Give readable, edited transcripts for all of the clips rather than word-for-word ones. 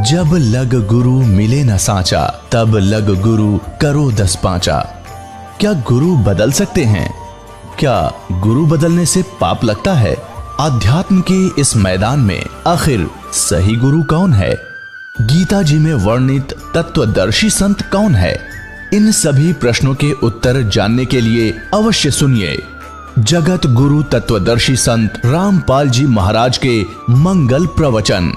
जब लग गुरु मिले न सांचा, तब लग गुरु करो 10 पांचा। क्या गुरु बदल सकते हैं? क्या गुरु बदलने से पाप लगता है? अध्यात्म के इस मैदान में आखिर सही गुरु कौन है? गीता जी में वर्णित तत्वदर्शी संत कौन है? इन सभी प्रश्नों के उत्तर जानने के लिए अवश्य सुनिए जगत गुरु तत्वदर्शी संत रामपाल जी महाराज के मंगल प्रवचन।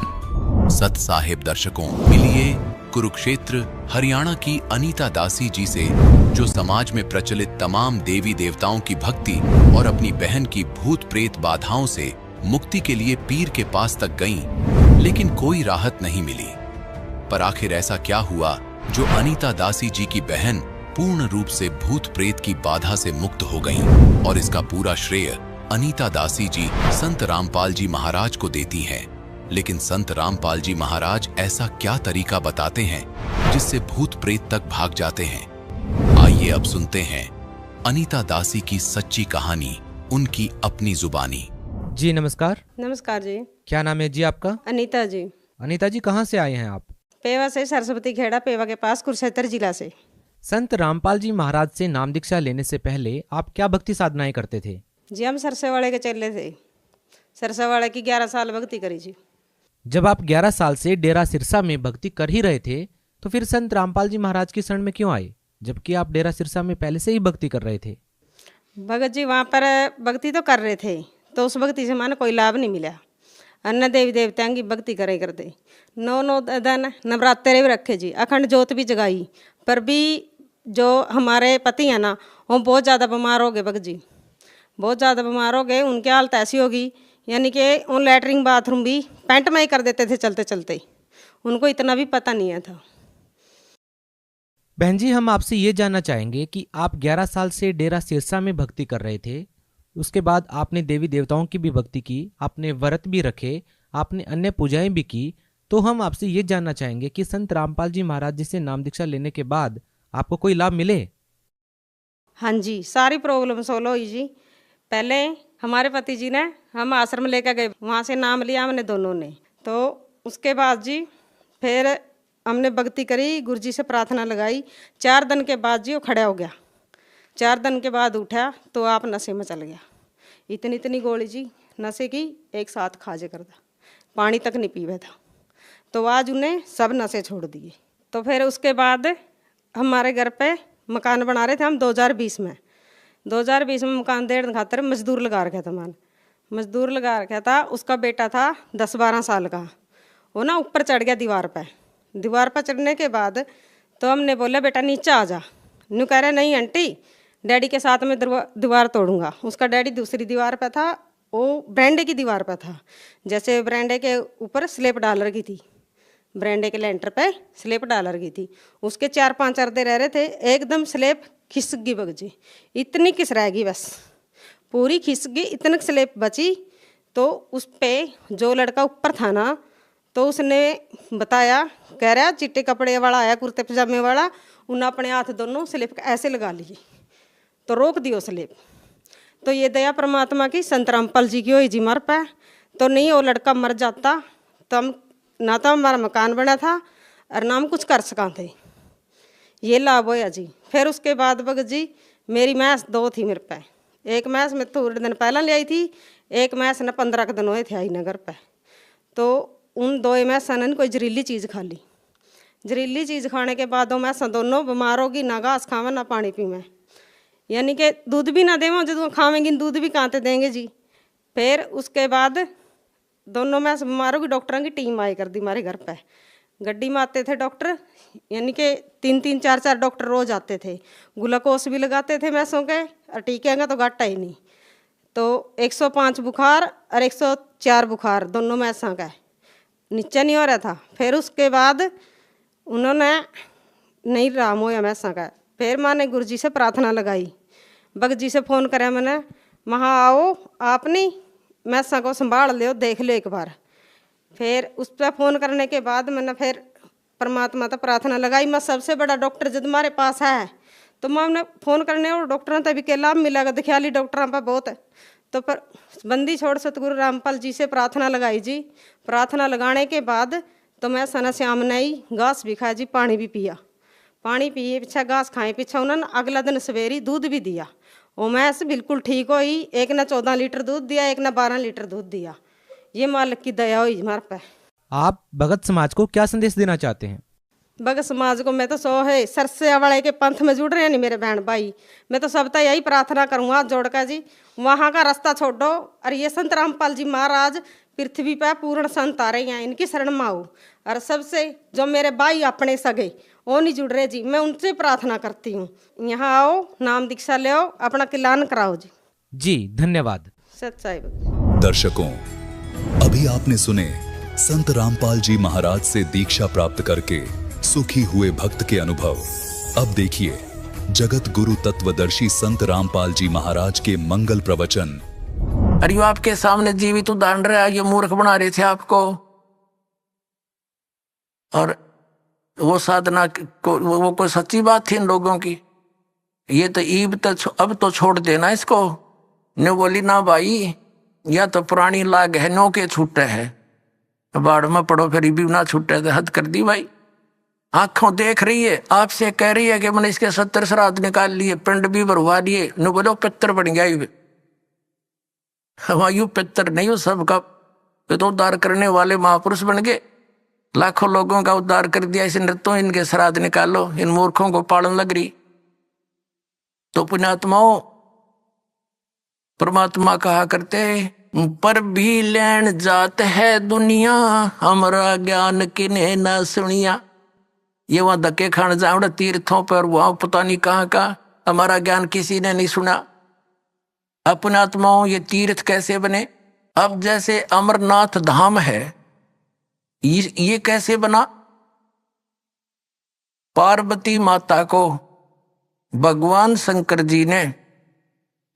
सत साहिब दर्शकों, मिलिए कुरुक्षेत्र हरियाणा की अनीता दासी जी से, जो समाज में प्रचलित तमाम देवी देवताओं की भक्ति और अपनी बहन की भूत प्रेत बाधाओं से मुक्ति के लिए पीर के पास तक गईं, लेकिन कोई राहत नहीं मिली। पर आखिर ऐसा क्या हुआ जो अनीता दासी जी की बहन पूर्ण रूप से भूत प्रेत की बाधा से मुक्त हो गईं? और इसका पूरा श्रेय अनीता दासी जी संत रामपाल जी महाराज को देती हैं। लेकिन संत रामपाल जी महाराज ऐसा क्या तरीका बताते हैं जिससे भूत प्रेत तक भाग जाते हैं? आइए अब सुनते हैं अनीता दासी की सच्ची कहानी, उनकी अपनी जुबानी। जी नमस्कार। नमस्कार जी। क्या नाम है जी आपका? अनीता जी। अनीता जी, कहाँ से आए हैं आप? पेवा से, सरस्वती खेड़ा पेवा के पास, कुरुक्षेत्र जिला से। संत रामपाल जी महाराज से नाम दीक्षा लेने से पहले आप क्या भक्ति साधनाएं करते थे? जी हम सरसेवाड़े के चले थे। सरसेवाड़े की 11 साल भक्ति करी जी। जब आप 11 साल से डेरा सिरसा में भक्ति कर ही रहे थे, तो फिर संत रामपाल जी महाराज की शरण में क्यों आए, जबकि आप डेरा सिरसा में पहले से ही भक्ति कर रहे थे? भगत जी वहाँ पर भक्ति तो कर रहे थे, तो उस भक्ति से मानो कोई लाभ नहीं मिला। अन्य देवी देवताओं की भक्ति करे करते, 9 दिन नवरात्रे भी रखे जी, अखंड ज्योत भी जगाई, पर भी जो हमारे पति हैं ना, वो बहुत ज़्यादा बीमार हो गए। भगत जी बहुत ज़्यादा बीमार हो गए। उनकी हालत ऐसी होगी, यानी कि वो लैटरिन बाथरूम भी पैंट में ही कर देते थे चलते चलते। उनको इतना भी पता नहीं था। बहन जी, हम आपसे ये जानना चाहेंगे कि आप 11 साल से डेरा सिरसा में भक्ति कर रहे थे, उसके बाद आपने देवी देवताओं की भी भक्ति की, आपने व्रत भी रखे, आपने अन्य पूजाएं भी की, तो हम आपसे ये जानना चाहेंगे कि संत रामपाल जी महाराज जी से नाम दीक्षा लेने के बाद आपको कोई लाभ मिले? हाँ जी, सारी प्रॉब्लम सोल्व हुई जी। पहले हमारे पति जी ने हम आश्रम लेकर गए, वहाँ से नाम लिया हमने दोनों ने। तो उसके बाद जी फिर हमने भक्ति करी, गुरु जी से प्रार्थना लगाई। 4 दिन के बाद जी वो खड़ा हो गया। 4 दिन के बाद उठा तो आप नशे में चल गया। इतनी गोली जी नशे की एक साथ खाजे करता, पानी तक नहीं पीवे था। तो आज उन्हें सब नशे छोड़ दिए। तो फिर उसके बाद हमारे घर पे मकान बना रहे थे हम 2020 में। 2020 में मकान देने खातर मजदूर लगा रखा था। मजदूर लगा रखा था। उसका बेटा था 10-12 साल का। वो ना ऊपर चढ़ गया दीवार पर चढ़ने के बाद तो हमने बोला बेटा नीचे आ जा। न्यू कह रहे नहीं आंटी, डैडी के साथ में दीवार तोड़ूंगा। उसका डैडी दूसरी दीवार पर था, वो बरांडे की दीवार पर था। जैसे बरांडे के ऊपर स्लेब डाल रखी थी, बरांडे के लेंटर पे स्लेब डाल रखी थी। उसके 4-5 अर्दे रह रहे थे, एकदम स्लेब खिसक गई। भगत जी इतनी किस रह गई, बस पूरी खिसक गई, इतनी स्लेब बची। तो उस पे जो लड़का ऊपर था ना, तो उसने बताया, कह रहा चिट्टे कपड़े वाला आया, कुर्ते पजामे वाला, उन्हें अपने हाथ दोनों स्लेब ऐसे लगा लिए, तो रोक दियो स्लेब। तो ये दया परमात्मा की, संत रामपाल जी की हुई जी मर पे। तो नहीं वो लड़का मर जाता तो हम ना तो हमारा मकान बना था और ना हम कुछ कर सका थे। ये लाभ होया जी। फिर उसके बाद भगत जी मेरी मैस 2 थी मेरे पे। एक मैस मैं थोड़े दिन पहला ले आई थी, एक मैस न 15 दिन हुए थे आई नगर पे। तो उन 2 मैसा ने कोई जहरीली चीज़ खा ली। जहरीली चीज़ खाने के बाद वो मैसा दोनों बीमार होगी, ना घास खावे ना पानी पीवे, यानी कि दूध भी ना देवें। जो खावेंगी दूध भी कहाँ से देंगे जी। फिर उसके बाद दोनों मैस बीमार होगी। डॉक्टरों की टीम आई कर दी हमारे घर पे। गड्डी में आते थे डॉक्टर, यानी कि 3-3, 4-4 डॉक्टर रोज आते थे। ग्लूकोस भी लगाते थे मैसों के, और टीके का तो घाटा ही नहीं। तो 105 बुखार और 104 बुखार दोनों मैसों का, नीचे नहीं हो रहा था। फिर उसके बाद उन्होंने नहीं राम होया मैसों का। फिर मैंने गुरु जी से प्रार्थना लगाई, भगत जी से फ़ोन कराया मैंने, वहाँ आओ आपने मैसा को संभाल लो, देख लो एक बार। फिर उस पर फ़ोन करने के बाद मैंने फिर परमात्मा तो प्रार्थना लगाई। मैं सबसे बड़ा डॉक्टर जब हमारे पास है तो मैं उन्हें फ़ोन करने और डॉक्टरों तभी के लाभ मिलेगा, दिखियाली डॉक्टरों पर बहुत है। तो पर बंदी छोड़ सतगुरु रामपाल जी से प्रार्थना लगाई जी। प्रार्थना लगाने के बाद तो मैं सना श्याम ने ही घास भी खाया जी, पानी भी पिया। पानी पिए पीछा घास खाए पीछा उन्होंने अगला दिन सवेरी दूध भी दिया। वो मैंस बिल्कुल ठीक हुई। एक ने 14 लीटर दूध दिया, एक ने 12 लीटर दूध दिया। ये मालिक की दया हुई हमारे पे। आप भगत समाज को क्या संदेश देना चाहते हैं? भगत समाज को मैं तो सो है सरसे वाले के पंथ में जुड़ रहे हैं नहीं मेरे बहन भाई। मैं तो सबका यही प्रार्थना करूँगा हाथ जोड़कर जी, वहाँ का रास्ता छोड़ो और ये संत रामपाल जी महाराज पृथ्वी पर पूर्ण संत आ रहे हैं, इनकी शरण में आओ। और सबसे जो मेरे भाई अपने सगे वो नहीं जुड़ रहे जी, मैं उनसे प्रार्थना करती हूँ, यहाँ आओ, नाम दीक्षा ले आओ, अपना किलान कराओ जी। जी धन्यवाद। सच्चाई। दर्शकों, अभी आपने सुने संत रामपाल जी महाराज से दीक्षा प्राप्त करके सुखी हुए भक्त के अनुभव। अब देखिए जगत गुरु तत्वदर्शी संत रामपाल जी महाराज के मंगल प्रवचन। अरे आपके सामने जीवित उदाहरण रहा, ये मूर्ख बना रहे थे आपको। और वो साधना को वो कोई सच्ची बात थी इन लोगों की? ये तो ईब तो अब तो छोड़ देना इसको। ने बोली ना भाई, या तो पुरानी लाग है, नो के छूटे है, बाढ़ में पड़ो फिर भी ना छूटे, तो हद कर दी भाई। आंखों देख रही है, आपसे कह रही है कि मैंने इसके 70 श्राद्ध निकाल लिए, पिंड भी भरवा लिए, न बोलो पितर बन गया। हमायूं पितर नहीं हो सबका, ये तो उद्धार करने वाले महापुरुष बन गए, लाखों लोगों का उद्धार कर दिया। इस नृत्यों इनके श्राद्ध निकालो, इन मूर्खों को पालन लग रही। तो पुण्यात्माओं, परमात्मा कहा करते पर भी लेन जात है दुनिया, हमारा ज्ञान किने ना सुनिया। ये वहां धक्के खान जाओ तीर्थों पर, वहां पता नहीं कहाँ का, हमारा ज्ञान किसी ने नहीं सुना। अपने आत्माओं, ये तीर्थ कैसे बने? अब जैसे अमरनाथ धाम है, ये कैसे बना? पार्वती माता को भगवान शंकर जी ने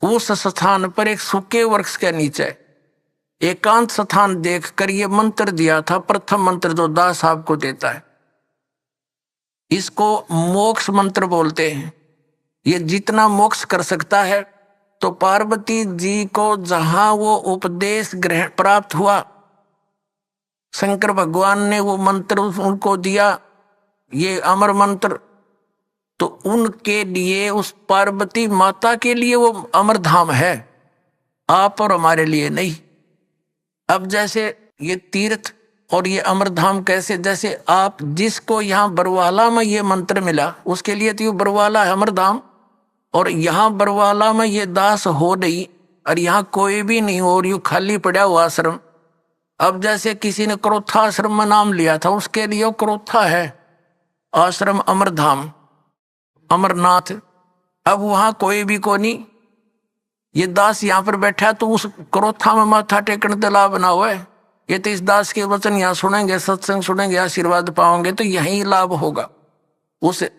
उस स्थान पर एक सूखे वृक्ष के नीचे एकांत स्थान देखकर ये मंत्र दिया था। प्रथम मंत्र जो दास आपको देता है, इसको मोक्ष मंत्र बोलते हैं। ये जितना मोक्ष कर सकता है, तो पार्वती जी को जहां वो उपदेश ग्रहण प्राप्त हुआ, शंकर भगवान ने वो मंत्र उनको दिया, ये अमर मंत्र, तो उनके लिए, उस पार्वती माता के लिए वो अमर धाम है, आप और हमारे लिए नहीं। अब जैसे ये तीर्थ और ये अमर धाम कैसे, जैसे आप जिसको यहाँ बरवाला में ये मंत्र मिला, उसके लिए तो ये बरवाला है अमर धाम, और यहाँ बरवाला में ये दास हो नहीं, और यहाँ कोई भी नहीं हो, और यूँ खाली पड़ा हुआ आश्रम। अब जैसे किसी ने क्रोथा आश्रम में नाम लिया था, उसके लिए क्रोथा है आश्रम अमर धाम अमरनाथ। अब वहां कोई भी को नहीं, ये दास यहाँ पर बैठा, तो उस क्रोथा में माथा टेकने तो लाभ ना हुआ है। ये तो इस दास के वचन यहाँ सुनेंगे, सत्संग सुनेंगे, आशीर्वाद पाओगे, तो यही लाभ होगा उसे।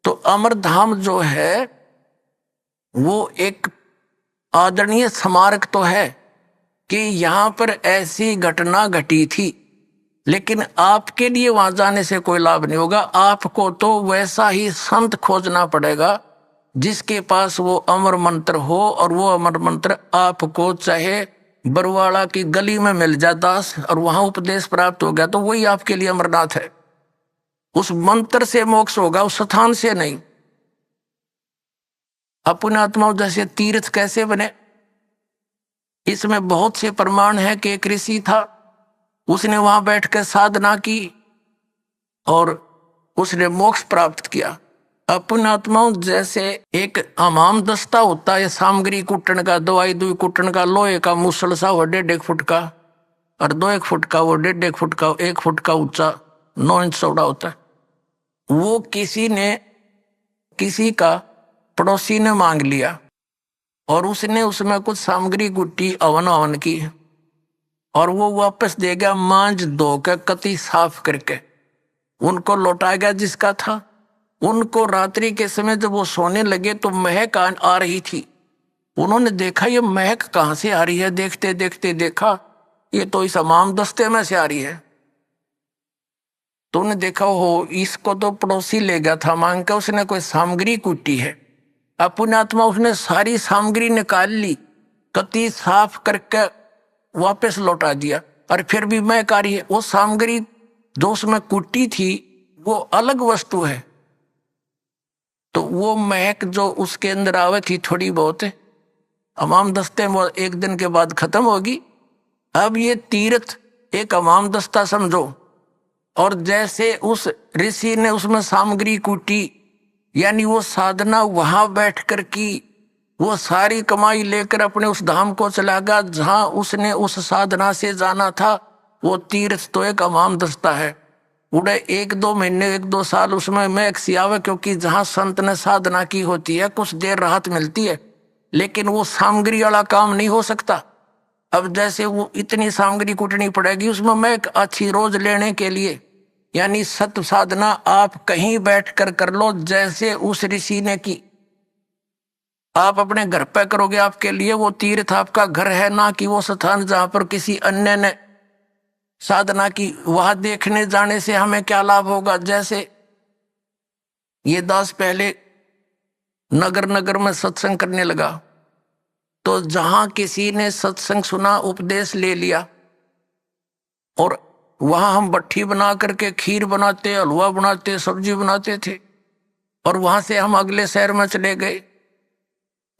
तो अमर धाम जो है वो एक आदरणीय स्मारक तो है कि यहाँ पर ऐसी घटना घटी थी, लेकिन आपके लिए वहां जाने से कोई लाभ नहीं होगा। आपको तो वैसा ही संत खोजना पड़ेगा जिसके पास वो अमर मंत्र हो, और वो अमर मंत्र आपको चाहे बरवाड़ा की गली में मिल जाए दास, और वहां उपदेश प्राप्त हो गया, तो वही आपके लिए अमरनाथ है। उस मंत्र से मोक्ष होगा, उस स्थान से नहीं। अपने आत्माओं, जैसे तीर्थ कैसे बने, इसमें बहुत से प्रमाण है कि एक ऋषि था, उसने वहां बैठकर साधना की और उसने मोक्ष प्राप्त किया। अपने आत्माओं, जैसे एक हमाम दस्ता होता है सामग्री कुटन का, दवाई दुई कुटन का, लोहे का मुसल सा वो 1.5 फुट का, और 2 फुट का, वो 1.5 फुट का, 1 फुट का ऊंचा, 9 इंच चौड़ा होता है। वो किसी ने, किसी का पड़ोसी ने मांग लिया, और उसने उसमें कुछ सामग्री गुट्टी अवन की, और वो वापस दे गया मांझ धो के कति साफ करके, उनको लौटा गया जिसका था। उनको रात्रि के समय जब वो सोने लगे तो महक आ रही थी। उन्होंने देखा ये महक कहाँ से आ रही है, देखते देखते देखा ये तो इस हमाम दस्ते में से आ रही है। तो उन्हें देखा हो इसको तो पड़ोसी ले गया था मांग के, उसने कोई सामग्री कूटी है। अपने आत्मा उसने सारी सामग्री निकाल ली, कति साफ करके वापस लौटा दिया, और फिर भी महक आ रही है। वो सामग्री जो उसमें कुटी थी वो अलग वस्तु है, तो वो महक जो उसके अंदर आवे थी थोड़ी बहुत हमाम दस्ते में वो एक दिन के बाद खत्म होगी। अब ये तीर्थ एक हमाम दस्ता समझो, और जैसे उस ऋषि ने उसमें सामग्री कूटी, यानी वो साधना वहां बैठकर की, वो सारी कमाई लेकर अपने उस धाम को चला गया जहां उसने उस साधना से जाना था। वो तीर्थ तो एक हमाम दस्ता है, उड़े 1-2 महीने 1-2 साल उसमें मैं सियावे, क्योंकि जहां संत ने साधना की होती है कुछ देर राहत मिलती है, लेकिन वो सामग्री वाला काम नहीं हो सकता। अब जैसे वो इतनी सामग्री कुटनी पड़ेगी उसमें मैं अच्छी रोज लेने के लिए, यानी सत्य साधना आप कहीं बैठ कर लो जैसे उस ऋषि ने की। आप अपने घर पे करोगे, आपके लिए वो तीर्थ आपका घर है, ना कि वो स्थान जहां पर किसी अन्य ने साधना की। वहां देखने जाने से हमें क्या लाभ होगा? जैसे ये दास पहले नगर नगर में सत्संग करने लगा, तो जहां किसी ने सत्संग सुना, उपदेश ले लिया, और वहां हम भट्ठी बना करके खीर बनाते, हलवा बनाते, सब्जी बनाते थे, और वहां से हम अगले शहर में चले गए,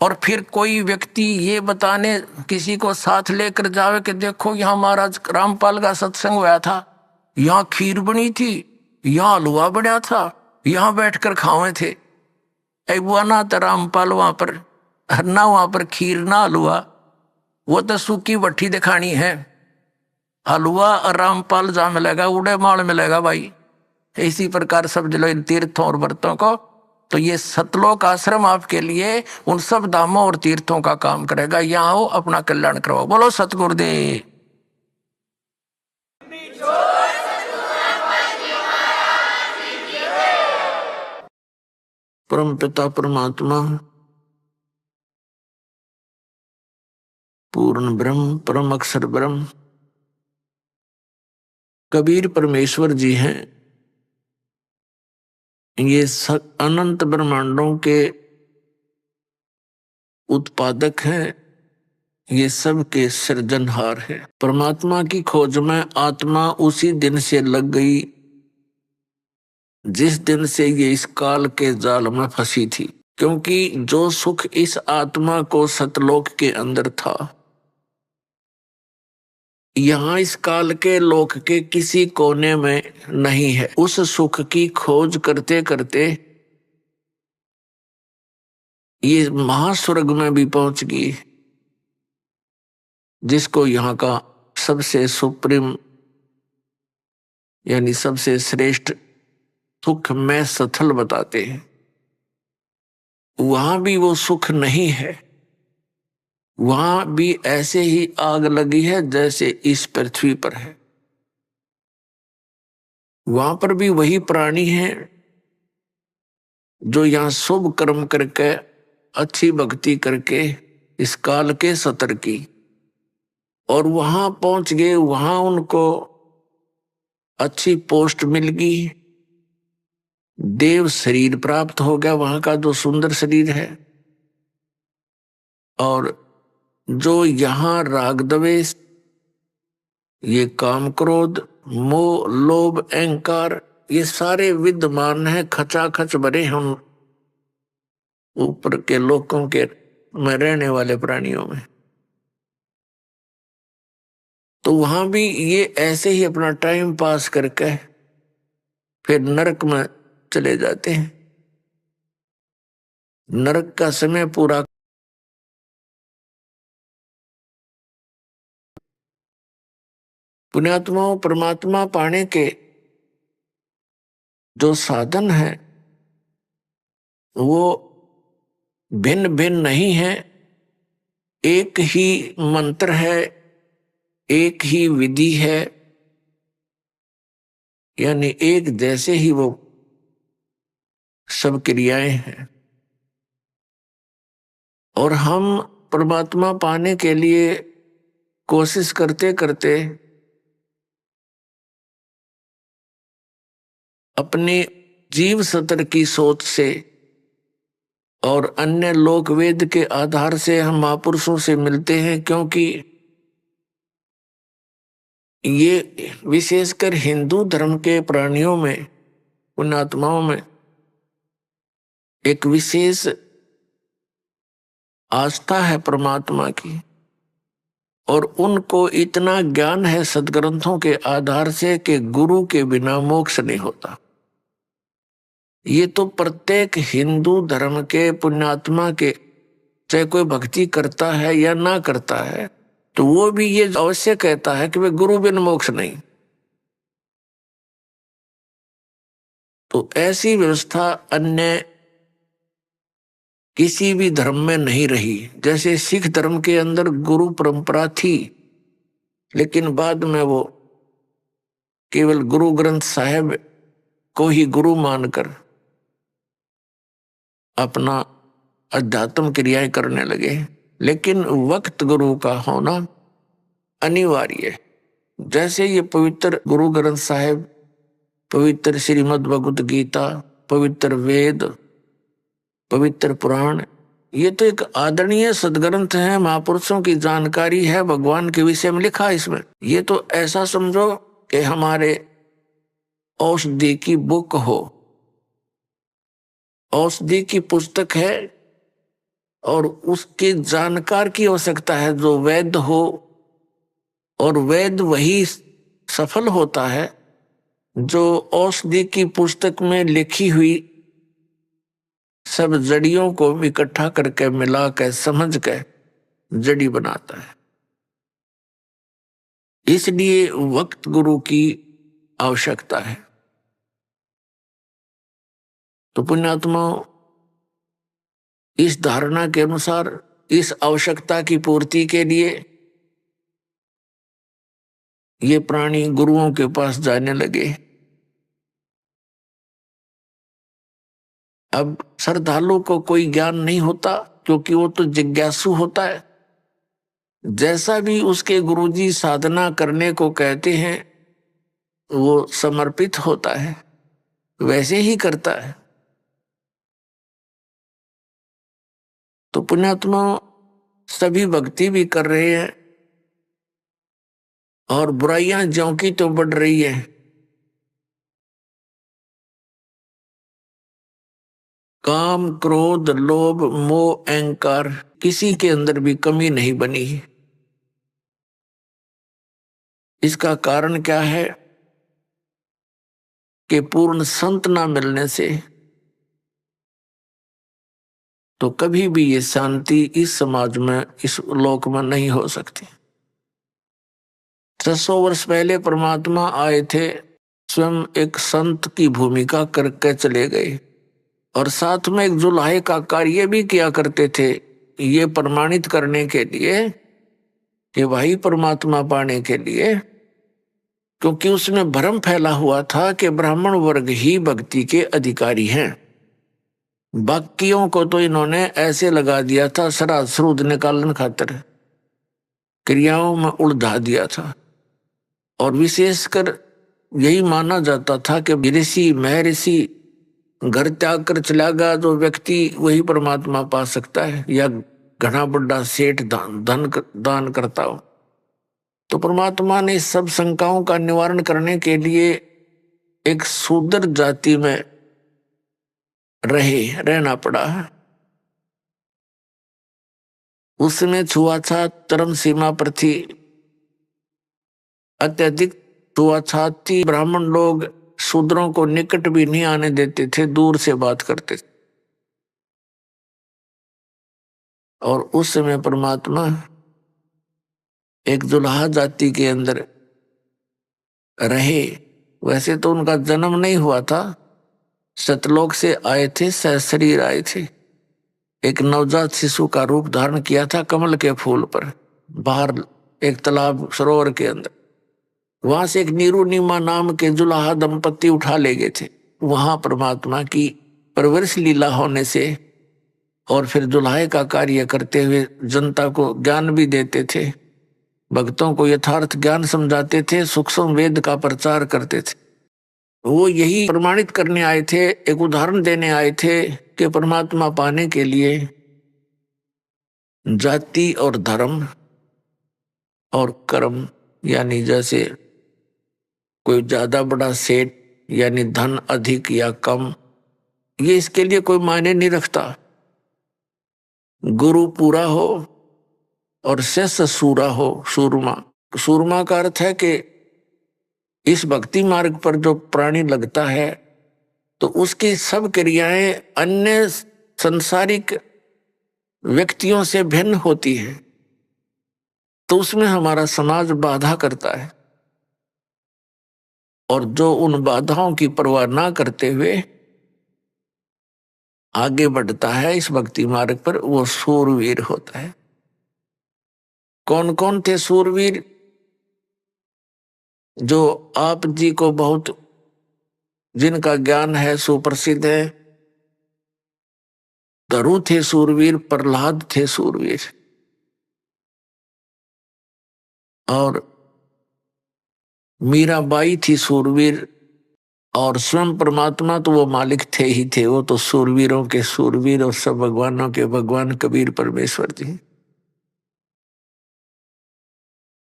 और फिर कोई व्यक्ति ये बताने किसी को साथ लेकर जावे कि देखो यहाँ महाराज रामपाल का सत्संग हुआ था, यहाँ खीर बनी थी, यहाँ हलवा बना था, यहाँ बैठकर खावे थे। बुआ ना तो रामपाल वहां पर, ना वहां पर खीर ना हलवा, वो तो सूखी भट्ठी दिखानी है। हलवा और रामपाल जहां मिलेगा उड़े माल मिलेगा भाई। इसी प्रकार समझ लो इन तीर्थों और व्रतों को। तो ये सतलोक आश्रम आपके लिए उन सब धामों और तीर्थों का काम करेगा। यहाँ हो, अपना कल्याण करवाओ। बोलो सतगुरुदेव। परम पिता परमात्मा पूर्ण ब्रह्म परम अक्षर ब्रह्म कबीर परमेश्वर जी हैं। ये अनंत ब्रह्मांडों के उत्पादक हैं, ये सब के सृजनहार है। परमात्मा की खोज में आत्मा उसी दिन से लग गई जिस दिन से ये इस काल के जाल में फंसी थी, क्योंकि जो सुख इस आत्मा को सतलोक के अंदर था, यहाँ इस काल के लोक के किसी कोने में नहीं है। उस सुख की खोज करते करते ये महास्वर्ग में भी पहुंच गई, जिसको यहाँ का सबसे सुप्रीम यानी सबसे श्रेष्ठ सुख में स्थल बताते हैं। वहां भी वो सुख नहीं है, वहां भी ऐसे ही आग लगी है जैसे इस पृथ्वी पर है। वहां पर भी वही प्राणी है जो यहां शुभ कर्म करके अच्छी भक्ति करके इस काल के सतर की, और वहां पहुंच गए। वहां उनको अच्छी पोस्ट मिल गई, देव शरीर प्राप्त हो गया, वहां का जो सुंदर शरीर है। और जो यहाँ राग द्वेष, ये काम क्रोध मोह लोभ अहंकार, ये सारे विद्यमान है, खचाखच भरे हम ऊपर के लोकों के में रहने वाले प्राणियों में। तो वहां भी ये ऐसे ही अपना टाइम पास करके फिर नरक में चले जाते हैं। नरक का समय पूरा पुण्यात्माओं, परमात्मा पाने के जो साधन है वो भिन्न भिन्न नहीं है, एक ही मंत्र है, एक ही विधि है, यानी एक जैसे ही वो सब क्रियाएं हैं। और हम परमात्मा पाने के लिए कोशिश करते करते अपने जीव सतर की सोच से और अन्य लोक वेद के आधार से हम महापुरुषों से मिलते हैं, क्योंकि ये विशेषकर हिंदू धर्म के प्राणियों में, पुण्यात्माओं में एक विशेष आस्था है परमात्मा की, और उनको इतना ज्ञान है सदग्रंथों के आधार से कि गुरु के बिना मोक्ष नहीं होता। ये तो प्रत्येक हिंदू धर्म के पुण्यात्मा के, चाहे कोई भक्ति करता है या ना करता है, तो वो भी ये अवश्य कहता है कि वे गुरु बिन मोक्ष नहीं। तो ऐसी व्यवस्था अन्य किसी भी धर्म में नहीं रही। जैसे सिख धर्म के अंदर गुरु परंपरा थी, लेकिन बाद में वो केवल गुरु ग्रंथ साहिब को ही गुरु मानकर अपना अध्यात्म क्रियाएं करने लगे। लेकिन वक्त गुरु का होना अनिवार्य है। जैसे ये पवित्र गुरु ग्रंथ साहिब, पवित्र श्रीमद् भगवत गीता, पवित्र वेद, पवित्र पुराण, ये तो एक आदरणीय सदग्रंथ है, महापुरुषों की जानकारी है, भगवान के विषय में लिखा है इसमें। ये तो ऐसा समझो कि हमारे औषधि की बुक हो, औषधि की पुस्तक है, और उसके जानकार की आवश्यकता है जो वैद्य हो, और वैद्य वही सफल होता है जो औषधि की पुस्तक में लिखी हुई सब जड़ियों को इकट्ठा करके मिला के समझ के जड़ी बनाता है। इसलिए वक्त गुरु की आवश्यकता है। तो पुण्यात्माओं, इस धारणा के अनुसार इस आवश्यकता की पूर्ति के लिए ये प्राणी गुरुओं के पास जाने लगे। अब श्रद्धालु को कोई ज्ञान नहीं होता, क्योंकि वो तो जिज्ञासु होता है। जैसा भी उसके गुरुजी साधना करने को कहते हैं वो समर्पित होता है, वैसे ही करता है। तो पुण्यात्मा सभी भक्ति भी कर रहे हैं, और बुराइयां ज्यों की तो बढ़ रही है। काम, क्रोध, लोभ, मोह, अहंकार, किसी के अंदर भी कमी नहीं बनी। इसका कारण क्या है कि पूर्ण संत ना मिलने से तो कभी भी ये शांति इस समाज में, इस लोक में नहीं हो सकती। 600 वर्ष पहले परमात्मा आए थे, स्वयं एक संत की भूमिका करके चले गए, और साथ में एक जुल्हे का कार्य भी किया करते थे, ये प्रमाणित करने के लिए कि भाई परमात्मा पाने के लिए, क्योंकि उसमें भ्रम फैला हुआ था कि ब्राह्मण वर्ग ही भक्ति के अधिकारी हैं। बाकियों को तो इन्होंने ऐसे लगा दिया था, श्राद्ध श्रूद निकालन खातिर क्रियाओं में उलझा दिया था। और विशेषकर यही माना जाता था कि ऋषि महर्षि घर त्याग कर चला गया जो व्यक्ति, वही परमात्मा पा सकता है, या घना बड़ा सेठ दान करता हो। तो परमात्मा ने सब शंकाओं का निवारण करने के लिए एक शूद्र जाति में रहना पड़ा। उसमें छुआछूत चरम सीमा पर थी, अत्यधिक छुआछूत थी। ब्राह्मण लोग शूद्रों को निकट भी नहीं आने देते थे, दूर से बात करते थे। और उस समय परमात्मा एक जुल्हा जाति के अंदर रहे। वैसे तो उनका जन्म नहीं हुआ था, सतलोक से आए थे, सहशरीर आए थे। एक नवजात शिशु का रूप धारण किया था कमल के फूल पर, बाहर एक तालाब सरोवर के अंदर। वहां से एक नीरू नाम के जुल्हा दंपति उठा ले गए थे। वहां परमात्मा की परवरिश लीला होने से, और फिर जुल्हे का कार्य करते हुए जनता को ज्ञान भी देते थे, भक्तों को यथार्थ ज्ञान समझाते थे, सूक्ष्म वेद का प्रचार करते थे। वो यही प्रमाणित करने आए थे, एक उदाहरण देने आए थे कि परमात्मा पाने के लिए जाति और धर्म और कर्म, यानी जैसे कोई ज्यादा बड़ा सेठ यानी धन अधिक या कम, ये इसके लिए कोई मायने नहीं रखता। गुरु पूरा हो और शिष्य सूरा हो, सूरमा। सूरमा का अर्थ है कि इस भक्ति मार्ग पर जो प्राणी लगता है तो उसकी सब क्रियाएं अन्य संसारिक व्यक्तियों से भिन्न होती है, तो उसमें हमारा समाज बाधा करता है। और जो उन बाधाओं की परवाह ना करते हुए आगे बढ़ता है इस भक्ति मार्ग पर, वो सूरवीर होता है। कौन कौन थे सूरवीर? जो आप जी को बहुत, जिनका ज्ञान है, सुप्रसिद्ध है। धरु थे सूरवीर, प्रहलाद थे सूरवीर, और मीराबाई थी सूरवीर, और स्वयं परमात्मा तो वो मालिक थे ही थे, वो तो सूरवीरों के सूरवीर और सब भगवानों के भगवान कबीर परमेश्वर जी।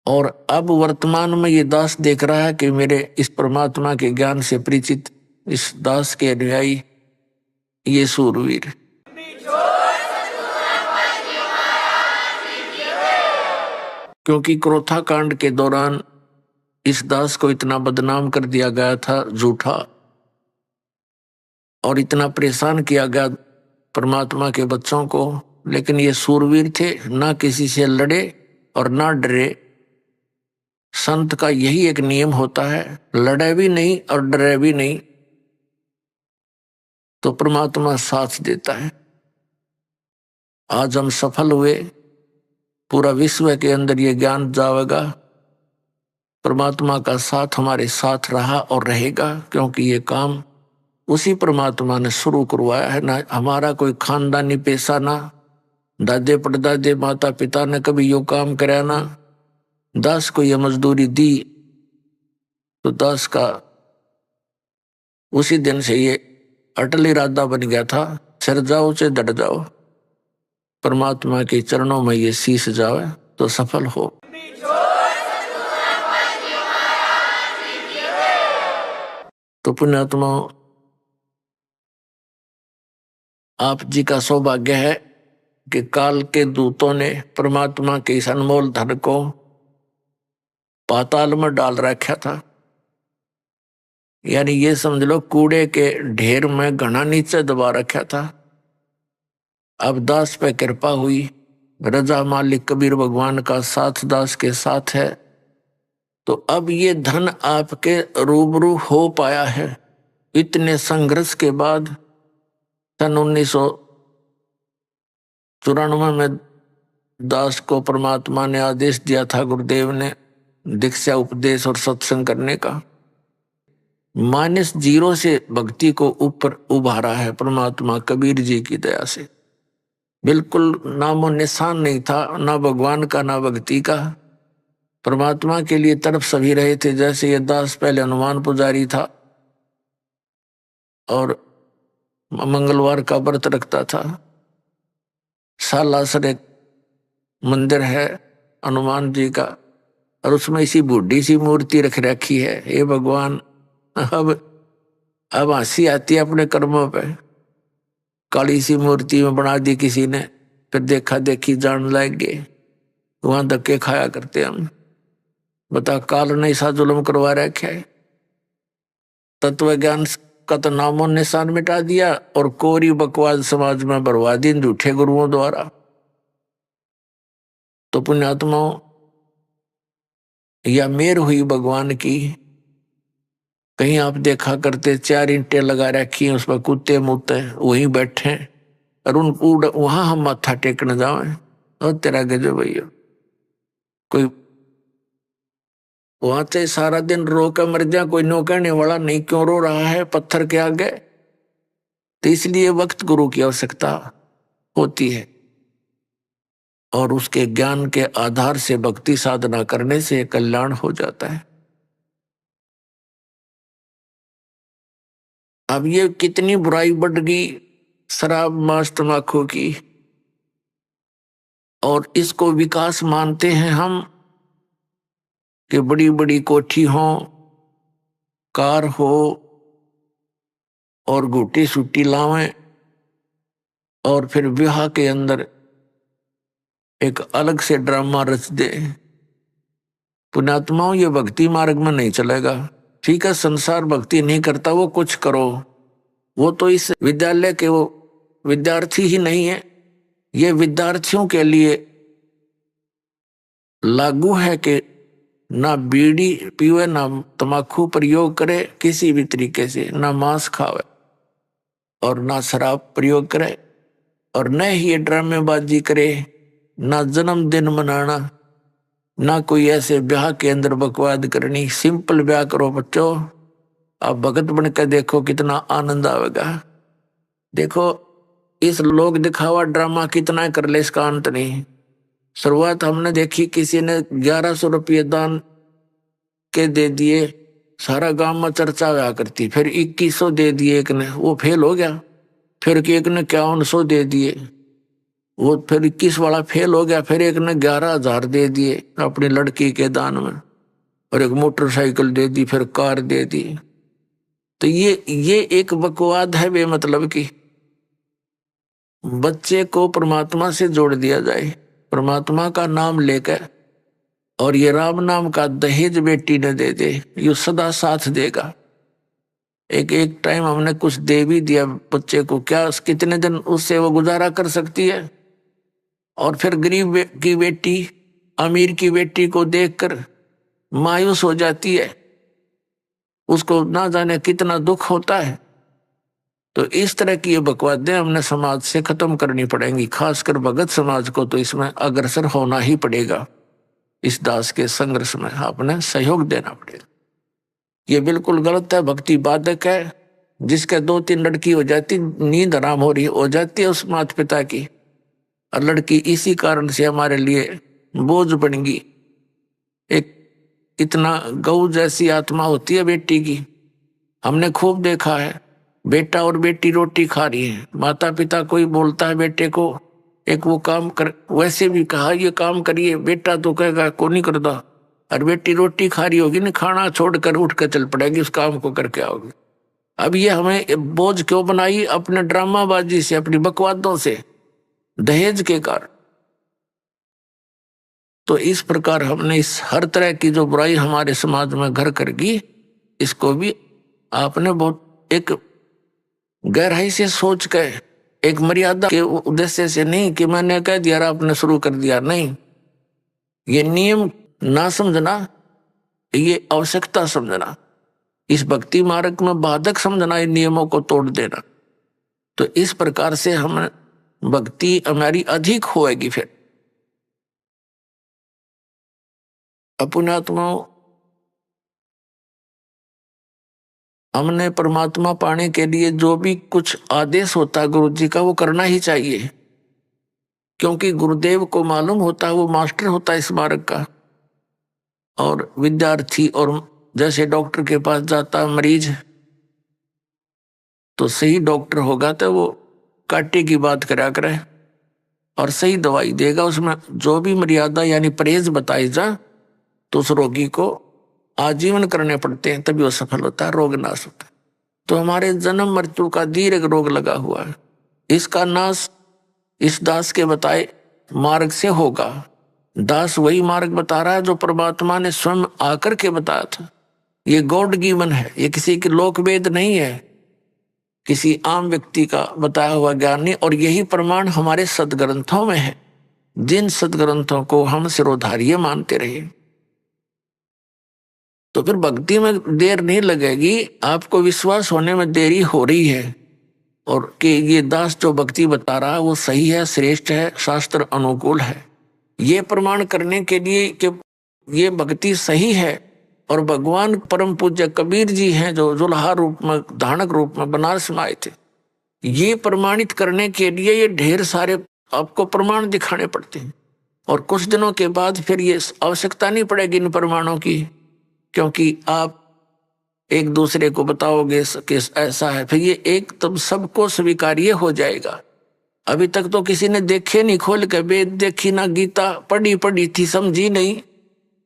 और अब वर्तमान में ये दास देख रहा है कि मेरे इस परमात्मा के ज्ञान से परिचित इस दास के अनुयायी ये सूरवीर। क्योंकि क्रोथा कांड के दौरान इस दास को इतना बदनाम कर दिया गया था, झूठा, और इतना परेशान किया गया परमात्मा के बच्चों को, लेकिन ये सूरवीर थे, ना किसी से लड़े और ना डरे। संत का यही एक नियम होता है, लड़े भी नहीं और डरे भी नहीं, तो परमात्मा साथ देता है। आज हम सफल हुए, पूरा विश्व के अंदर ये ज्ञान जाएगा, परमात्मा का साथ हमारे साथ रहा और रहेगा, क्योंकि ये काम उसी परमात्मा ने शुरू करवाया है। ना हमारा कोई खानदानी पेशा, ना दादे परदादे माता पिता ने कभी यो काम कराया, ना दास को ये मजदूरी दी, तो दास का उसी दिन से ये अटल इरादा बन गया था, सिर जाओ से डट जाओ, परमात्मा के चरणों में ये शीश जावे तो सफल हो। तो पुण्यात्मा, आप जी का सौभाग्य है कि काल के दूतों ने परमात्मा के इस अनमोल धन को पाताल में डाल रखा था। यानी ये समझ लो कूड़े के ढेर में घना नीचे दबा रखा था। अब दास पे कृपा हुई, रजा मालिक कबीर भगवान का साथ दास के साथ है, तो अब ये धन आपके रूबरू हो पाया है। इतने संघर्ष के बाद सन 1994 में दास को परमात्मा ने आदेश दिया था, गुरुदेव ने, दीक्षा उपदेश और सत्संग करने का। -0 से भक्ति को ऊपर उभारा है परमात्मा कबीर जी की दया से। बिल्कुल नामो निशान नहीं था, ना भगवान का ना भक्ति का। परमात्मा के लिए तरफ सभी रहे थे। जैसे ये दास पहले हनुमान पुजारी था और मंगलवार का व्रत रखता था। सालासर एक मंदिर है हनुमान जी का, और उसमें इसी बूढ़ी सी मूर्ति रख रखी है। हे भगवान, अब हंसी आती है अपने कर्मों पे। काली सी मूर्ति में बना दी किसी ने, फिर देखा देखी जान लग गए, वहां धक्के खाया करते हम। बता, काल ने ऐसा जुल्म करवा रखा है। तत्व ज्ञान का तो नामो निशान मिटा दिया और कोरी बकवास समाज में बरवा दी झूठे गुरुओं द्वारा। तो पुण्यात्माओं, या मेर हुई भगवान की। कहीं आप देखा करते 4 ईंटें लगा रखी हैं, उस पर कुत्ते मुत्ते वहीं बैठे, और वहां हम माथा टेकने जावे, और तेरा गजब भैया। कोई वहां से सारा दिन रो कर मर जा, कोई नो कहने वाला नहीं, क्यों रो रहा है पत्थर के आगे। तो इसलिए वक्त गुरु की आवश्यकता होती है, और उसके ज्ञान के आधार से भक्ति साधना करने से कल्याण हो जाता है। अब ये कितनी बुराई बढ़ गई शराब मांस तंबाकू की, और इसको विकास मानते हैं हम कि बड़ी बड़ी कोठी हो, कार हो और गुटी सुटी लावें और फिर विवाह के अंदर एक अलग से ड्रामा रच दे। पुण्यात्माओं, ये भक्ति मार्ग में नहीं चलेगा। ठीक है, संसार भक्ति नहीं करता, वो कुछ करो, वो तो इस विद्यालय के वो विद्यार्थी ही नहीं है। ये विद्यार्थियों के लिए लागू है कि ना बीड़ी पीवे, ना तम्बाकू प्रयोग करे किसी भी तरीके से, ना मांस खावे और ना शराब प्रयोग करे, और न ही ये ड्रामेबाजी करे, ना जन्मदिन मनाना, ना कोई ऐसे ब्याह के अंदर बकवाद करनी। सिंपल ब्याह करो बच्चों, आप भगत बन के देखो कितना आनंद आएगा। देखो इस लोग दिखावा ड्रामा कितना कर ले, इसका अंत नहीं। शुरुआत हमने देखी, किसी ने 1100 रुपये दान के दे दिए, सारा गांव में चर्चा हुआ करती। फिर 2100 दे दिए एक ने, वो फेल हो गया। फिर एक ने 5100 दे दिए, वो फिर 21 वाला फेल हो गया। फिर एक ने 11,000 दे दिए अपनी लड़की के दान में, और एक मोटरसाइकिल दे दी, फिर कार दे दी। तो ये एक बकवाद है बेमतलब की। बच्चे को परमात्मा से जोड़ दिया जाए, परमात्मा का नाम लेकर, और ये राम नाम का दहेज बेटी ने दे दे, ये सदा साथ देगा। एक टाइम हमने कुछ दे भी दिया बच्चे को, क्या कितने दिन उससे वो गुजारा कर सकती है? और फिर गरीब की बेटी अमीर की बेटी को देखकर मायूस हो जाती है, उसको ना जाने कितना दुख होता है। तो इस तरह की ये बकवादें हमने समाज से खत्म करनी पड़ेंगी, खासकर भगत समाज को तो इसमें अग्रसर होना ही पड़ेगा। इस दास के संघर्ष में आपने सहयोग देना पड़ेगा। ये बिल्कुल गलत है, भक्ति बाधक है। जिसके 2-3 लड़की हो जाती, नींद आराम हो जाती है उस माता पिता की, और लड़की इसी कारण से हमारे लिए बोझ बन गई। एक इतना गऊ जैसी आत्मा होती है बेटी की, हमने खूब देखा है। बेटा और बेटी रोटी खा रही है, माता पिता कोई बोलता है बेटे को एक वो काम कर, वैसे भी कहा ये काम करिए, बेटा तो कहेगा को नहीं करता, और बेटी रोटी खा रही होगी ना, खाना छोड़कर उठ कर चल पड़ेगी, उस काम को करके आओगी। अब ये हमें बोझ क्यों बनाई? अपने ड्रामाबाजी से, अपनी बकवादों से, दहेज के कारण। तो इस प्रकार हमने इस हर तरह की जो बुराई हमारे समाज में घर कर गई, इसको भी आपने बहुत एक गहराई से सोच कर, एक मर्यादा के उद्देश्य से नहीं कि मैंने कह दिया आपने शुरू कर दिया, नहीं। ये नियम ना समझना, ये आवश्यकता समझना, इस भक्ति मार्ग में बाधक समझना, इन नियमों को तोड़ देना। तो इस प्रकार से हम भक्ति हमारी अधिक होएगी। फिर पुण्यात्माओं, हमने परमात्मा पाने के लिए जो भी कुछ आदेश होता है गुरु जी का, वो करना ही चाहिए, क्योंकि गुरुदेव को मालूम होता है, वो मास्टर होता है इस मार्ग का। और विद्यार्थी, और जैसे डॉक्टर के पास जाता है मरीज, तो सही डॉक्टर होगा तो वो कांटे की बात करा करे और सही दवाई देगा। उसमें जो भी मर्यादा यानी परहेज बताई जा, तो उस रोगी को आजीवन करने पड़ते हैं, तभी वो सफल होता है, रोग नाश होता है। तो हमारे जन्म मृत्यु का दीर्घ रोग लगा हुआ है, इसका नाश इस दास के बताए मार्ग से होगा। दास वही मार्ग बता रहा है जो परमात्मा ने स्वयं आकर के बताया था। ये गॉड गिवन है, ये किसी के लोक वेद नहीं है, किसी आम व्यक्ति का बताया हुआ ज्ञान नहीं। और यही प्रमाण हमारे सदग्रंथों में है, जिन सदग्रंथों को हम सिरोधार्य मानते रहे। तो फिर भक्ति में देर नहीं लगेगी, आपको विश्वास होने में देरी हो रही है, और कि ये दास जो भक्ति बता रहा है वो सही है, श्रेष्ठ है, शास्त्र अनुकूल है। ये प्रमाण करने के लिए कि ये भक्ति सही है, और भगवान परम पूज्य कबीर जी हैं जो जुल्हा रूप में, धानक रूप में बनारस में आए थे, ये प्रमाणित करने के लिए ये ढेर सारे आपको प्रमाण दिखाने पड़ते हैं। और कुछ दिनों के बाद फिर ये आवश्यकता नहीं पड़ेगी इन प्रमाणों की, क्योंकि आप एक दूसरे को बताओगे कि ऐसा है, फिर ये एकदम सबको स्वीकार्य हो जाएगा। अभी तक तो किसी ने देखे नहीं, खोल के वेद देखी ना, गीता पढ़ी थी, समझी नहीं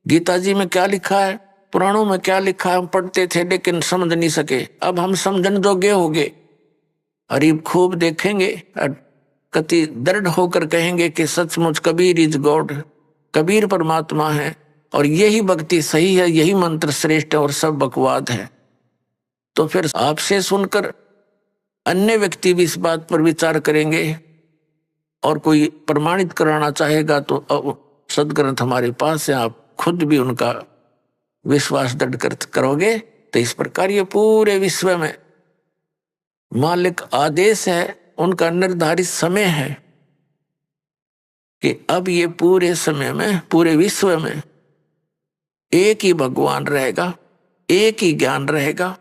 गीता जी में क्या लिखा है, पुराणों में क्या लिखा हम पढ़ते थे लेकिन समझ नहीं सके, अब हम समझन जोगे हो गए। अरीब खूब देखेंगे और कति दृढ़ होकर कहेंगे कि सचमुच कबीर इज गॉड, कबीर परमात्मा है और यही भक्ति सही है, यही मंत्र श्रेष्ठ है और सब बकवाद है। तो फिर आपसे सुनकर अन्य व्यक्ति भी इस बात पर विचार करेंगे और कोई प्रमाणित कराना चाहेगा तो सदग्रंथ हमारे पास है, आप खुद भी उनका विश्वास दृढ़ करोगे। तो इस प्रकार ये पूरे विश्व में मालिक आदेश है, उनका निर्धारित समय है कि अब ये पूरे समय में, पूरे विश्व में एक ही भगवान रहेगा, एक ही ज्ञान रहेगा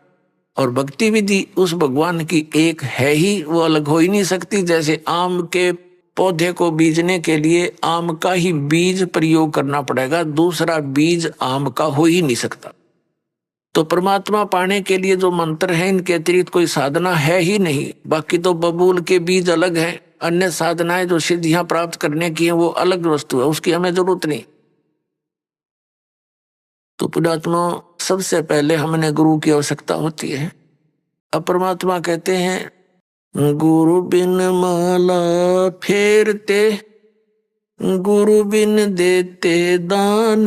और भक्ति विधि उस भगवान की एक है ही, वो अलग हो ही नहीं सकती। जैसे आम के पौधे को बीजने के लिए आम का ही बीज प्रयोग करना पड़ेगा, दूसरा बीज आम का हो ही नहीं सकता। तो परमात्मा पाने के लिए जो मंत्र है, इनके अतिरिक्त कोई साधना है ही नहीं। बाकी तो बबूल के बीज अलग हैं, अन्य साधनाएं जो सिद्धियां प्राप्त करने की हैं वो अलग वस्तु है, उसकी हमें जरूरत नहीं। तो पुण्यात्मा सबसे पहले हमने गुरु की आवश्यकता होती है। अब परमात्मा कहते हैं गुरु बिन माला फेरते, गुरु बिन देते दान,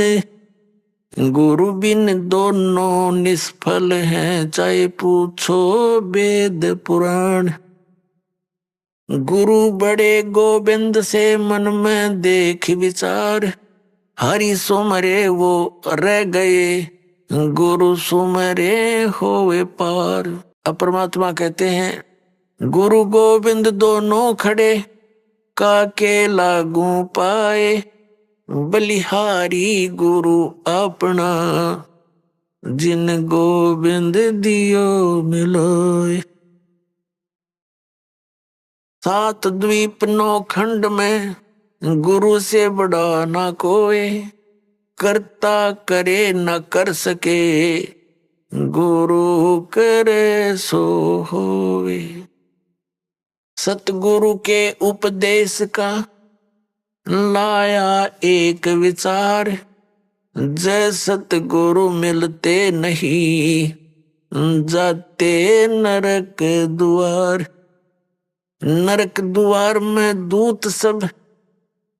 गुरु बिन दोनों निष्फल हैं, चाहे पूछो वेद पुराण। गुरु बड़े गोविंद से मन में देख विचार, हरि सुमरे वो रह गए, गुरु सुमरे होवे पार। अब परमात्मा कहते हैं गुरु गोविंद दोनों खड़े, काके लागू पाए, बलिहारी गुरु अपना, जिन गोविंद दियो मिलोय। सात द्वीप नौ खंड में गुरु से बड़ा ना कोई, करता करे न कर सके, गुरु करे सो होवे। सतगुरु के उपदेश का लाया एक विचार, जय सतगुरु मिलते नहीं, जाते नरक द्वार। नरक द्वार में दूत सब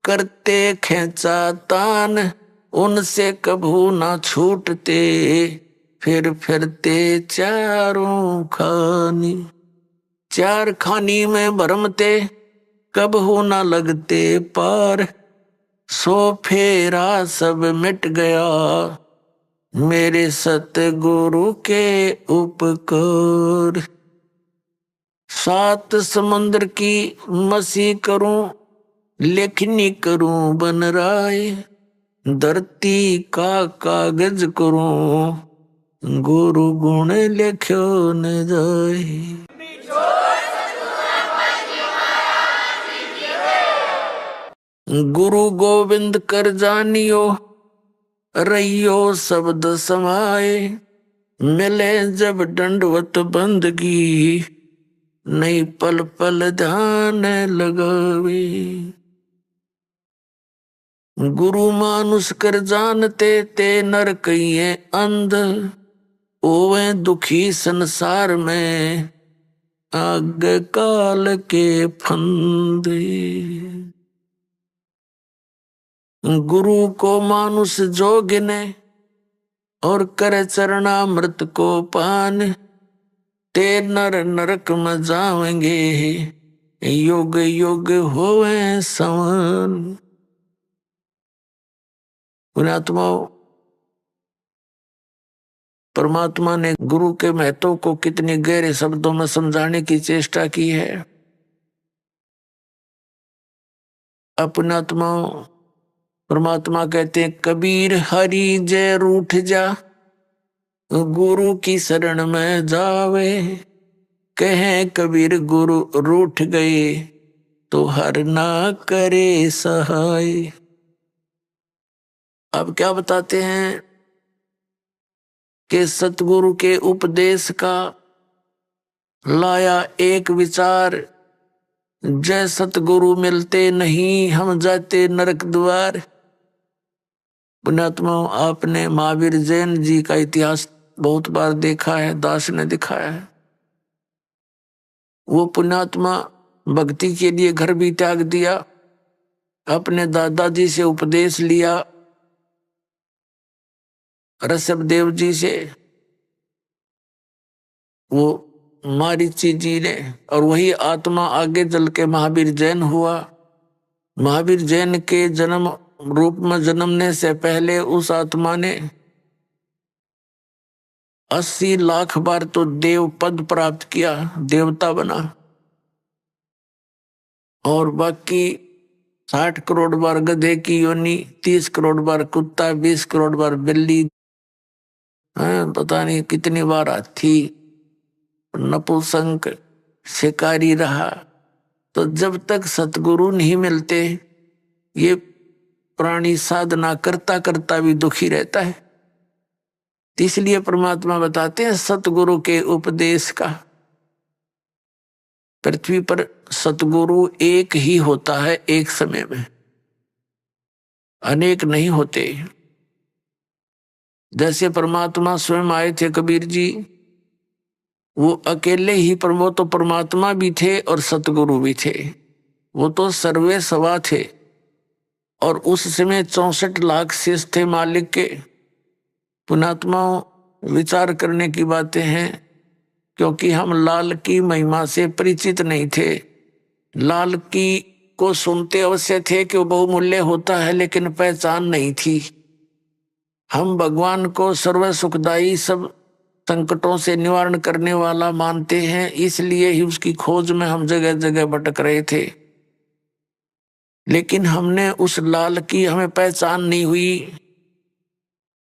करते खेचा तान, उनसे कभू ना छूटते, फिर फिरते चारों खानी। चार खानी में भरमते, कबहू ना लगते पार, सो फेरा सब मिट गया, मेरे सतगुरु के उपकार। सात समुद्र की मसी करूं, लेखनी करूं बन राय, धरती का कागज करूं, गुरु गुण लिख्यो न जाए। गुरु गोविंद कर जानियो, रहियो शब्द समाए, मिले जब दंडवत बंदगी, नहीं पल पल ध्यान लगावे। गुरु मानुष कर जानते, ते नर कहिए अंध, ओवे दुखी संसार में, आग काल के फंदे। गुरु को मानुष जो गिने, और कर चरणामृत को पान, ते नर नरक में जावेंगे, युग युग होवे समान। पुण्यात्माओं, परमात्मा ने गुरु के महत्व को कितने गहरे शब्दों में समझाने की चेष्टा की है। अपनात्माओं, परमात्मा कहते हैं कबीर हरि जय रूठ जा, गुरु की शरण में जावे। कहें कबीर गुरु रूठ गए, तो हर ना करे सहाय। अब क्या बताते हैं कि सतगुरु के उपदेश का लाया एक विचार, जय सतगुरु मिलते नहीं, हम जाते नरक द्वार। पुण्यात्मा, आपने महावीर जैन जी का इतिहास बहुत बार देखा है, दास ने दिखाया है। वो पुण्यात्मा भक्ति के लिए घर भी त्याग दिया, अपने दादाजी से उपदेश लिया, ऋषभदेव जी से, वो मारीची जी ने, और वही आत्मा आगे चल के महावीर जैन हुआ। महावीर जैन के जन्म रूप में जन्मने से पहले उस आत्मा ने 80 लाख बार तो देव पद प्राप्त किया, देवता बना, और बाकी 60 करोड़ बार गधे की योनि, 30 करोड़ बार कुत्ता, 20 करोड़ बार बिल्ली, पता नहीं कितनी बार हाथी, नपुंसक, शिकारी रहा। तो जब तक सतगुरु नहीं मिलते ये प्राणी साधना करता करता भी दुखी रहता है। इसलिए परमात्मा बताते हैं सतगुरु के उपदेश का। पृथ्वी पर सतगुरु एक ही होता है एक समय में, अनेक नहीं होते। जैसे परमात्मा स्वयं आए थे कबीर जी, वो अकेले ही, पर वो तो परमात्मा भी थे और सतगुरु भी थे, वो तो सर्वे सवा थे। और उस समय 64 लाख शेष थे मालिक के। पुण्यात्माओं, विचार करने की बातें हैं, क्योंकि हम लाल की महिमा से परिचित नहीं थे। लाल की को सुनते अवश्य थे कि वो बहुमूल्य होता है, लेकिन पहचान नहीं थी। हम भगवान को सर्व सुखदाई, सब संकटों से निवारण करने वाला मानते हैं, इसलिए ही उसकी खोज में हम जगह जगह भटक रहे थे। लेकिन हमने उस लाल की हमें पहचान नहीं हुई।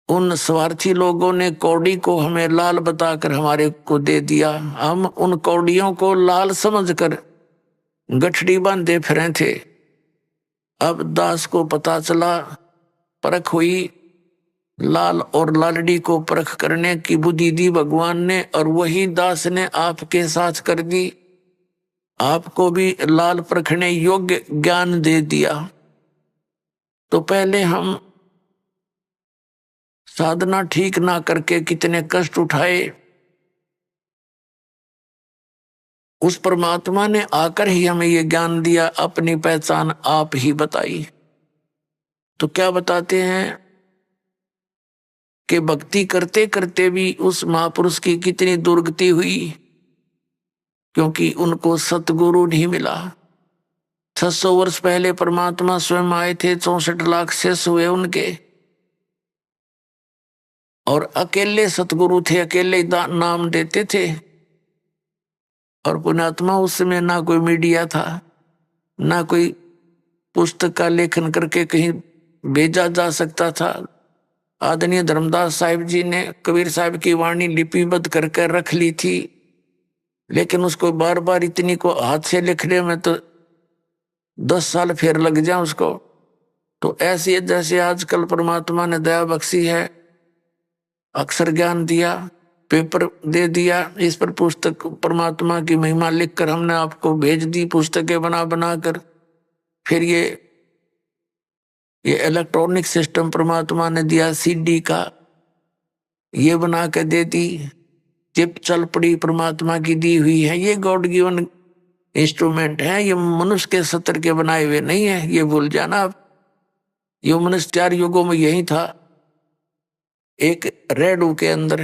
उन स्वार्थी लोगों ने कौड़ी को हमें लाल बताकर हमारे को दे दिया। हम उन कौड़ियों को लाल समझकर गठड़ी बांधे फिरे थे। अब दास को पता चला, परख हुई, लाल और लालड़ी को परख करने की बुद्धि दी भगवान ने, और वही दास ने आपके साथ कर दी। आपको भी लाल परखने योग्य ज्ञान दे दिया। तो पहले हम साधना ठीक ना करके कितने कष्ट उठाए, उस परमात्मा ने आकर ही हमें ये ज्ञान दिया, अपनी पहचान आप ही बताई। तो क्या बताते हैं कि भक्ति करते करते भी उस महापुरुष की कितनी दुर्गति हुई, क्योंकि उनको सतगुरु नहीं मिला। 600 वर्ष पहले परमात्मा स्वयं आए थे, 64 लाख शेष हुए उनके, और अकेले सतगुरु थे, अकेले नाम देते थे। और पुण्यात्मा, उस समय ना कोई मीडिया था, ना कोई पुस्तक का लेखन करके कहीं भेजा जा सकता था। आदरणीय धर्मदास साहिब जी ने कबीर साहब की वाणी लिपिबद्ध करके रख ली थी, लेकिन उसको बार बार इतनी को हाथ से लिखने में तो 10 साल फिर लग जाए उसको। तो ऐसे जैसे आजकल परमात्मा ने दया बख्शी है, अक्षर ज्ञान दिया, पेपर दे दिया, इस पर पुस्तक परमात्मा की महिमा लिखकर हमने आपको भेज दी, पुस्तकें बना बना कर। फिर ये इलेक्ट्रॉनिक सिस्टम परमात्मा ने दिया, सीडी का ये बना के दे दी, चिप चल पड़ी परमात्मा की दी हुई है। ये गॉड गिवन इंस्ट्रूमेंट है, ये मनुष्य के सत्र के बनाए हुए नहीं है, ये भूल जाना आप। ये मनुष्य 4 युगों में यही था, एक रेडू के अंदर,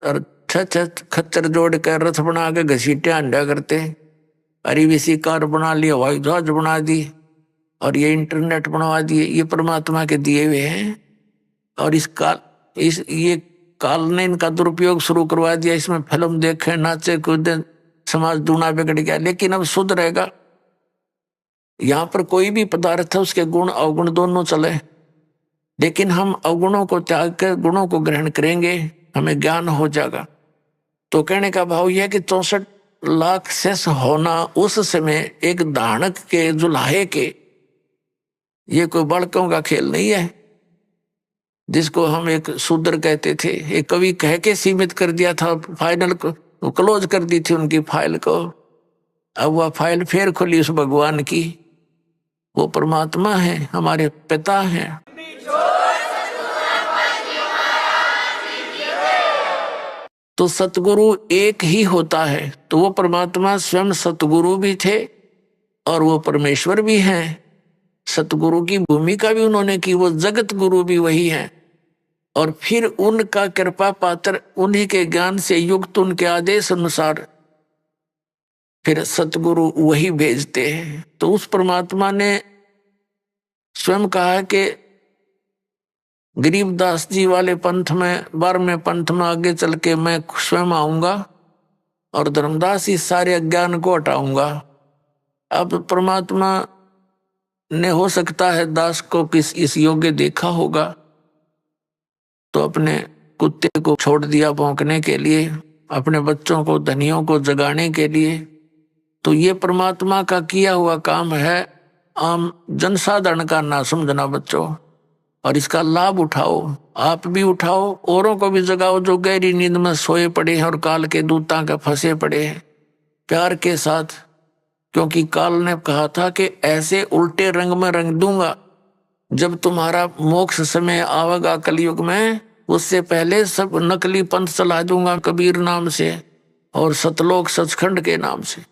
और 6 खच्चर जोड़ कर रथ बना के घसीटे अंडा करते, अरीवीसी कार बना ली, हवाई जहाज बना दी, और ये इंटरनेट बनवा दिए। ये परमात्मा के दिए हुए हैं, और ये काल ने इनका दुरुपयोग शुरू करवा दिया। इसमें फिल्म देखे, नाचे कूदे, समाज दूना बिगड़ गया। लेकिन अब शुद्ध रहेगा। यहाँ पर कोई भी पदार्थ है, उसके गुण अवगुण दोनों चले, लेकिन हम अवगुणों को त्याग कर गुणों को ग्रहण करेंगे, हमें ज्ञान हो जाएगा। तो कहने का भाव यह है कि 64 लाख शेष होना उस समय एक दानक के, जुलाहे के, ये कोई बड़कों का खेल नहीं है, जिसको हम एक शूद्र कहते थे। एक कवि कह के सीमित कर दिया था, फाइनल को क्लोज कर दी थी उनकी फाइल को। अब वह फाइल फिर खुली उस भगवान की। वो परमात्मा है, हमारे पिता हैं। तो सतगुरु एक ही होता है। तो वो परमात्मा स्वयं सतगुरु भी थे और वो परमेश्वर भी हैं। सतगुरु की भूमिका भी उन्होंने की, वो जगत गुरु भी वही हैं। और फिर उनका कृपा पात्र, उन्हीं के ज्ञान से युक्त, उनके आदेश अनुसार फिर सतगुरु वही भेजते हैं। तो उस परमात्मा ने स्वयं कहा कि गरीबदास जी वाले पंथ में, 12वें पंथ में आगे चल के मैं स्वयं आऊंगा और धर्मदास इस सारे अज्ञान को हटाऊंगा। अब परमात्मा ने हो सकता है दास को किस इस योग्य देखा होगा, तो अपने कुत्ते को छोड़ दिया भौंकने के लिए, अपने बच्चों को, धनियों को जगाने के लिए। तो ये परमात्मा का किया हुआ काम है, आम जनसाधारण का ना समझना बच्चों, और इसका लाभ उठाओ। आप भी उठाओ, औरों को भी जगाओ जो गहरी नींद में सोए पड़े हैं और काल के दूतां के फंसे पड़े हैं, प्यार के साथ। क्योंकि काल ने कहा था कि ऐसे उल्टे रंग में रंग दूंगा, जब तुम्हारा मोक्ष समय आवेगा कलयुग में, उससे पहले सब नकली पंथ चला दूंगा कबीर नाम से और सतलोक सचखंड के नाम से,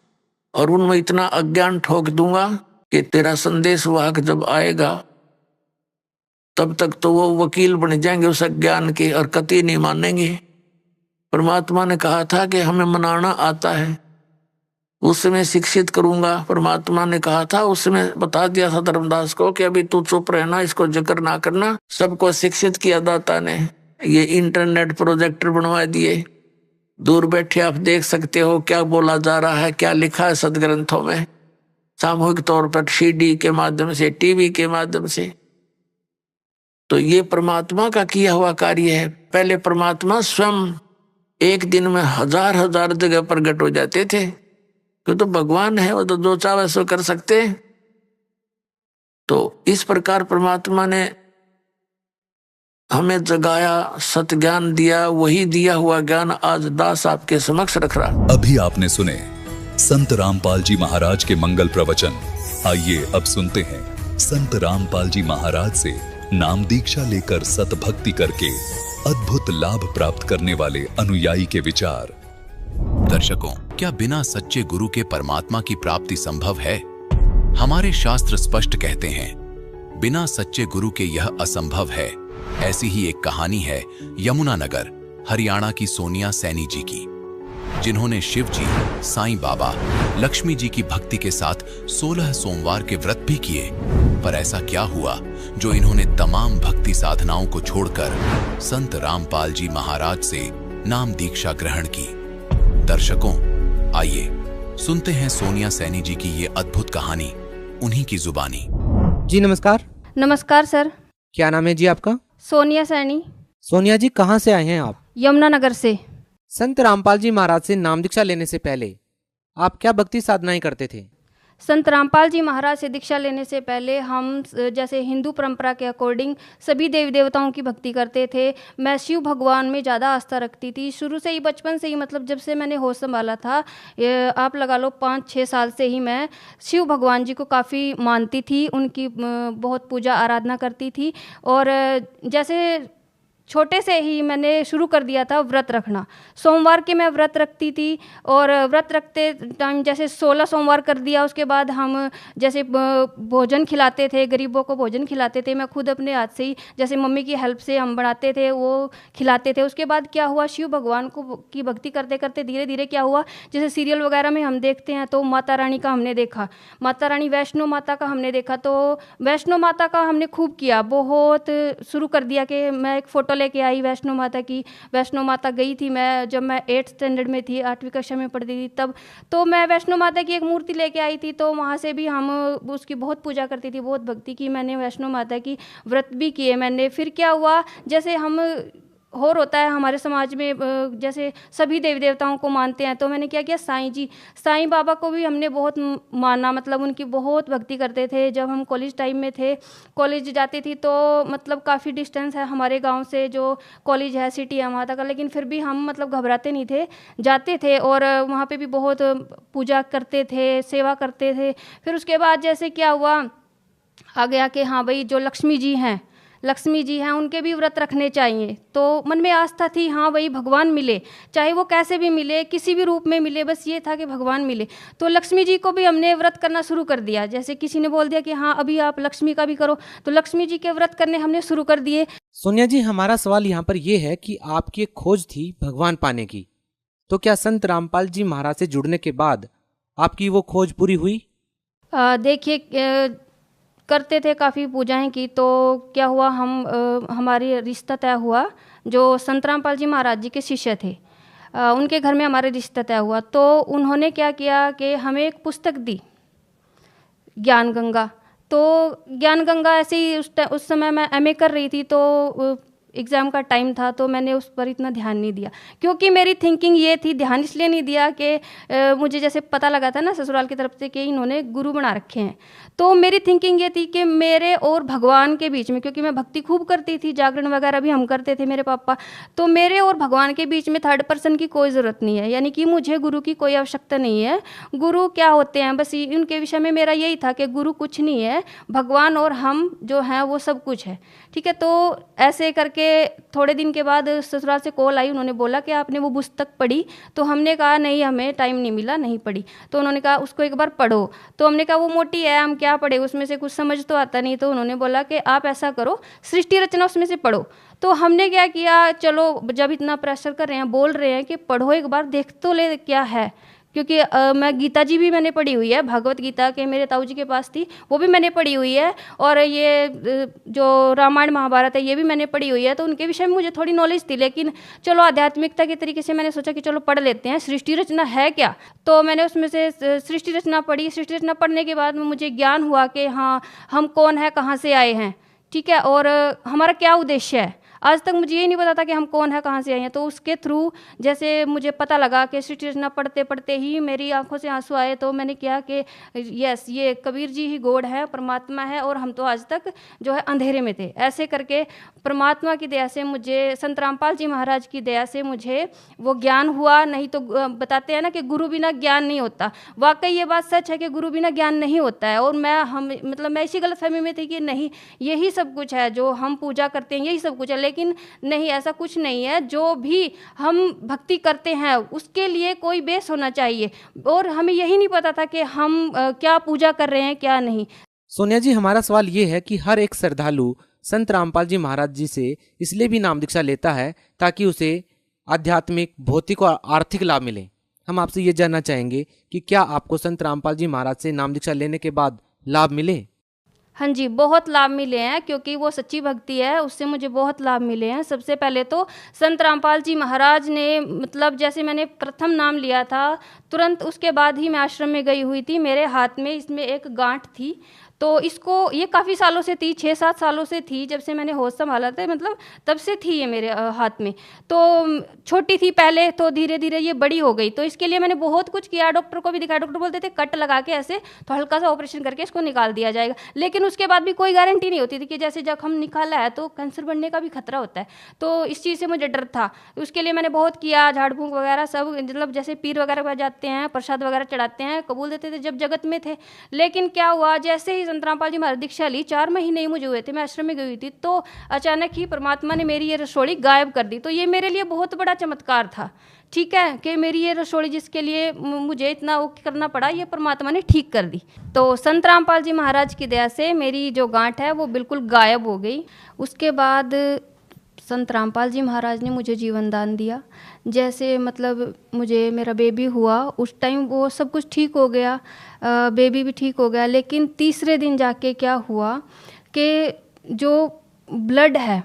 और उनमें इतना अज्ञान ठोक दूंगा कि तेरा संदेश वाहक जब आएगा तब तक तो वो वकील बन जाएंगे उस अज्ञान के और कतई नहीं मानेंगे। परमात्मा ने कहा था कि हमें मनाना आता है, उस समय शिक्षित करूंगा। परमात्मा ने कहा था, उस समय बता दिया था धर्मदास को कि अभी तू चुप रहना, इसको जिक्र ना करना। सबको शिक्षित किया दाता ने, ये इंटरनेट प्रोजेक्टर बनवा दिए, दूर बैठे आप देख सकते हो क्या बोला जा रहा है, क्या लिखा है सदग्रंथों में, सामूहिक तौर पर सीडी के माध्यम से, टीवी के माध्यम से। तो ये परमात्मा का किया हुआ कार्य है। पहले परमात्मा स्वयं एक दिन में हजार हजार जगह प्रकट हो जाते थे, क्यों तो भगवान है, वो तो जो चाहे सो कर सकते हैं। तो इस प्रकार परमात्मा ने हमें जगाया, सतज्ञान दिया, वही दिया हुआ ज्ञान आज दास आपके समक्ष रख रहा। अभी आपने सुने संत रामपाल जी महाराज के मंगल प्रवचन। आइए अब सुनते हैं संत रामपाल जी महाराज से नाम दीक्षा लेकर सत भक्ति करके अद्भुत लाभ प्राप्त करने वाले अनुयायी के विचार। दर्शकों, क्या बिना सच्चे गुरु के परमात्मा की प्राप्ति संभव है? हमारे शास्त्र स्पष्ट कहते हैं, बिना सच्चे गुरु के यह असंभव है। ऐसी ही एक कहानी है यमुनानगर, हरियाणा की सोनिया सैनी जी की, जिन्होंने शिव जी, साईं बाबा, लक्ष्मी जी की भक्ति के साथ 16 सोमवार के व्रत भी किए। पर ऐसा क्या हुआ जो इन्होंने तमाम भक्ति साधनाओं को छोड़कर संत रामपाल जी महाराज से नाम दीक्षा ग्रहण की? दर्शकों, आइए सुनते हैं सोनिया सैनी जी की ये अद्भुत कहानी उन्हीं की जुबानी। जी नमस्कार। नमस्कार सर। क्या नाम है जी आपका? सोनिया सैनी। सोनिया जी, कहाँ से आए हैं आप? यमुनानगर से। संत रामपाल जी महाराज से नाम दीक्षा लेने से पहले आप क्या भक्ति साधनाएं करते थे? संत रामपाल जी महाराज से दीक्षा लेने से पहले हम जैसे हिंदू परंपरा के अकॉर्डिंग सभी देवी देवताओं की भक्ति करते थे। मैं शिव भगवान में ज़्यादा आस्था रखती थी शुरू से ही, बचपन से ही, मतलब जब से मैंने होश संभाला था, आप लगा लो 5-6 साल से ही मैं शिव भगवान जी को काफ़ी मानती थी, उनकी बहुत पूजा आराधना करती थी। और जैसे छोटे से ही मैंने शुरू कर दिया था व्रत रखना। सोमवार के मैं व्रत रखती थी और व्रत रखते टाइम जैसे 16 सोमवार कर दिया, उसके बाद हम जैसे भोजन खिलाते थे, गरीबों को भोजन खिलाते थे। मैं खुद अपने हाथ से ही, जैसे मम्मी की हेल्प से हम बनाते थे, वो खिलाते थे। उसके बाद क्या हुआ, शिव भगवान को की भक्ति करते करते धीरे धीरे क्या हुआ, जैसे सीरियल वगैरह में हम देखते हैं तो माता रानी का हमने देखा, माता रानी वैष्णो माता का हमने देखा, तो वैष्णो माता का हमने खूब किया, बहुत शुरू कर दिया कि मैं एक फ़ोटो लेके आई वैष्णो माता की। वैष्णो माता गई थी मैं, जब मैं 8th स्टैंडर्ड में थी, 8वीं कक्षा में पढ़ती थी तब, तो मैं वैष्णो माता की एक मूर्ति लेके आई थी। तो वहाँ से भी हम उसकी बहुत पूजा करती थी, बहुत भक्ति की मैंने, वैष्णो माता की व्रत भी किए मैंने। फिर क्या हुआ, जैसे हम और होता है हमारे समाज में, जैसे सभी देवी देवताओं को मानते हैं, तो मैंने क्या किया, साईं जी, साईं बाबा को भी हमने बहुत माना, मतलब उनकी बहुत भक्ति करते थे। जब हम कॉलेज टाइम में थे, कॉलेज जाती थी तो मतलब काफ़ी डिस्टेंस है हमारे गांव से, जो कॉलेज है सिटी है वहाँ तक, लेकिन फिर भी हम मतलब घबराते नहीं थे, जाते थे और वहाँ पे भी बहुत पूजा करते थे, सेवा करते थे। फिर उसके बाद जैसे क्या हुआ, आ गया कि हाँ भाई जो लक्ष्मी जी हैं, लक्ष्मी जी हैं, उनके भी व्रत रखने चाहिए। तो मन में आस्था थी, हाँ वही भगवान मिले, चाहे वो कैसे भी मिले, किसी भी रूप में मिले, बस ये था कि भगवान मिले। तो लक्ष्मी जी को भी हमने व्रत करना शुरू कर दिया। जैसे किसी ने बोल दिया कि हाँ अभी आप लक्ष्मी का भी करो, तो लक्ष्मी जी के व्रत करने हमने शुरू कर दिए। सोनिया जी, हमारा सवाल यहाँ पर यह है कि आपकी एक खोज थी भगवान पाने की, तो क्या संत रामपाल जी महाराज से जुड़ने के बाद आपकी वो खोज पूरी हुई? देखिए, करते थे काफ़ी पूजाएं की, तो क्या हुआ, हमारी रिश्ता तय हुआ। जो संत रामपाल जी महाराज जी के शिष्य थे, उनके घर में हमारे रिश्ता तय हुआ। तो उन्होंने क्या किया कि हमें एक पुस्तक दी, ज्ञान गंगा। तो ज्ञान गंगा ऐसे ही उस समय मैं एमए कर रही थी, तो एग्ज़ाम का टाइम था, तो मैंने उस पर इतना ध्यान नहीं दिया, क्योंकि मेरी थिंकिंग ये थी, ध्यान इसलिए नहीं दिया कि मुझे जैसे पता लगा था ना ससुराल की तरफ से कि इन्होंने गुरु बना रखे हैं, तो मेरी थिंकिंग ये थी कि मेरे और भगवान के बीच में, क्योंकि मैं भक्ति खूब करती थी, जागरण वगैरह भी हम करते थे मेरे पापा, तो मेरे और भगवान के बीच में थर्ड पर्सन की कोई ज़रूरत नहीं है, यानी कि मुझे गुरु की कोई आवश्यकता नहीं है। गुरु क्या होते हैं, बस उनके विषय में मेरा यही था कि गुरु कुछ नहीं है, भगवान और हम जो हैं वो सब कुछ है। ठीक है, तो ऐसे करके थोड़े दिन के बाद ससुराल से कॉल आई, उन्होंने बोला कि आपने वो पुस्तक पढ़ी? तो हमने कहा नहीं, हमें टाइम नहीं मिला, नहीं पढ़ी। तो उन्होंने कहा उसको एक बार पढ़ो। तो हमने कहा वो मोटी है, हम क्या पढ़े, उसमें से कुछ समझ तो आता नहीं। तो उन्होंने बोला कि आप ऐसा करो, सृष्टि रचना उसमें से पढ़ो। तो हमने क्या किया, चलो जब इतना प्रेशर कर रहे हैं, बोल रहे हैं कि पढ़ो एक बार, देख तो ले क्या है, क्योंकि मैं गीता जी भी मैंने पढ़ी हुई है, भगवत गीता के मेरे ताऊ जी के पास थी, वो भी मैंने पढ़ी हुई है, और ये जो रामायण महाभारत है ये भी मैंने पढ़ी हुई है। तो उनके विषय में मुझे थोड़ी नॉलेज थी, लेकिन चलो आध्यात्मिकता के तरीके से मैंने सोचा कि चलो पढ़ लेते हैं, सृष्टि रचना है क्या। तो मैंने उसमें से सृष्टि रचना पढ़ी। सृष्टि रचना पढ़ने के बाद मुझे ज्ञान हुआ कि हाँ हम कौन है, कहाँ से आए हैं, ठीक है, और हमारा क्या उद्देश्य है। आज तक मुझे ये नहीं पता था कि हम कौन है, कहाँ से आए हैं। तो उसके थ्रू जैसे मुझे पता लगा कि सृष्टि रचना पढ़ते पढ़ते ही मेरी आंखों से आंसू आए। तो मैंने किया कि यस, ये कबीर जी ही गॉड है, परमात्मा है, और हम तो आज तक जो है अंधेरे में थे। ऐसे करके परमात्मा की दया से मुझे, संत रामपाल जी महाराज की दया से मुझे वो ज्ञान हुआ। नहीं तो बताते हैं ना कि गुरु बिना ज्ञान नहीं होता, वाकई ये बात सच है कि गुरु बिना ज्ञान नहीं होता है। और मैं इसी गलतफहमी में थी कि नहीं यही सब कुछ है, जो हम पूजा करते हैं यही सब कुछ है, लेकिन नहीं, ऐसा कुछ नहीं है। जो भी हम भक्ति करते हैं उसके लिए कोई बेस होना चाहिए, और हमें यही नहीं पता था कि हम क्या पूजा कर रहे हैं क्या नहीं। सोनिया जी, हमारा सवाल ये है कि हर एक श्रद्धालु संत रामपाल जी महाराज जी से इसलिए भी नाम दीक्षा लेता है ताकि उसे आध्यात्मिक, भौतिक और आर्थिक लाभ मिले। हम आपसे ये जानना चाहेंगे कि क्या आपको संत रामपाल जी महाराज से नाम दीक्षा लेने के बाद लाभ मिले? हाँ जी, बहुत लाभ मिले हैं, क्योंकि वो सच्ची भक्ति है, उससे मुझे बहुत लाभ मिले हैं। सबसे पहले तो संत रामपाल जी महाराज ने, मतलब जैसे मैंने प्रथम नाम लिया था, तुरंत उसके बाद ही मैं आश्रम में गई हुई थी। मेरे हाथ में इसमें एक गांठ थी, तो इसको ये काफ़ी सालों से थी, 6-7 सालों से थी, जब से मैंने होश संभाला था, मतलब तब से थी ये मेरे हाथ में। तो छोटी थी पहले, तो धीरे धीरे ये बड़ी हो गई। तो इसके लिए मैंने बहुत कुछ किया, डॉक्टर को भी दिखाया। डॉक्टर बोलते थे कट लगा के ऐसे तो हल्का सा ऑपरेशन करके इसको निकाल दिया जाएगा, लेकिन उसके बाद भी कोई गारंटी नहीं होती थी कि जैसे जब हम निकाला है तो कैंसर बनने का भी खतरा होता है। तो इस चीज़ से मुझे डर था, उसके लिए मैंने बहुत किया, झाड़ फूंक वगैरह सब, मतलब जैसे पीर वगैरह पर जाते हैं, प्रसाद वगैरह चढ़ाते हैं, कबूल देते थे जब जगत में थे। लेकिन क्या हुआ, जैसे ही संत रामपाल जी महाराज दीक्षा ली, 4 महीने ही मुझे हुए थे, मैं आश्रम में गई हुई थी, तो अचानक ही परमात्मा ने मेरी ये रसोड़ी गायब कर दी। तो ये मेरे लिए बहुत बड़ा चमत्कार था, ठीक है, कि मेरी ये रसोड़ी जिसके लिए मुझे इतना वो करना पड़ा, ये परमात्मा ने ठीक कर दी। तो संत रामपाल जी महाराज की दया से मेरी जो गांठ है वो बिल्कुल गायब हो गई। उसके बाद संत रामपाल जी महाराज ने मुझे जीवन दान दिया। जैसे मतलब मुझे मेरा बेबी हुआ, उस टाइम वो सब कुछ ठीक हो गया, बेबी भी ठीक हो गया। लेकिन तीसरे दिन जाके क्या हुआ कि जो ब्लड है,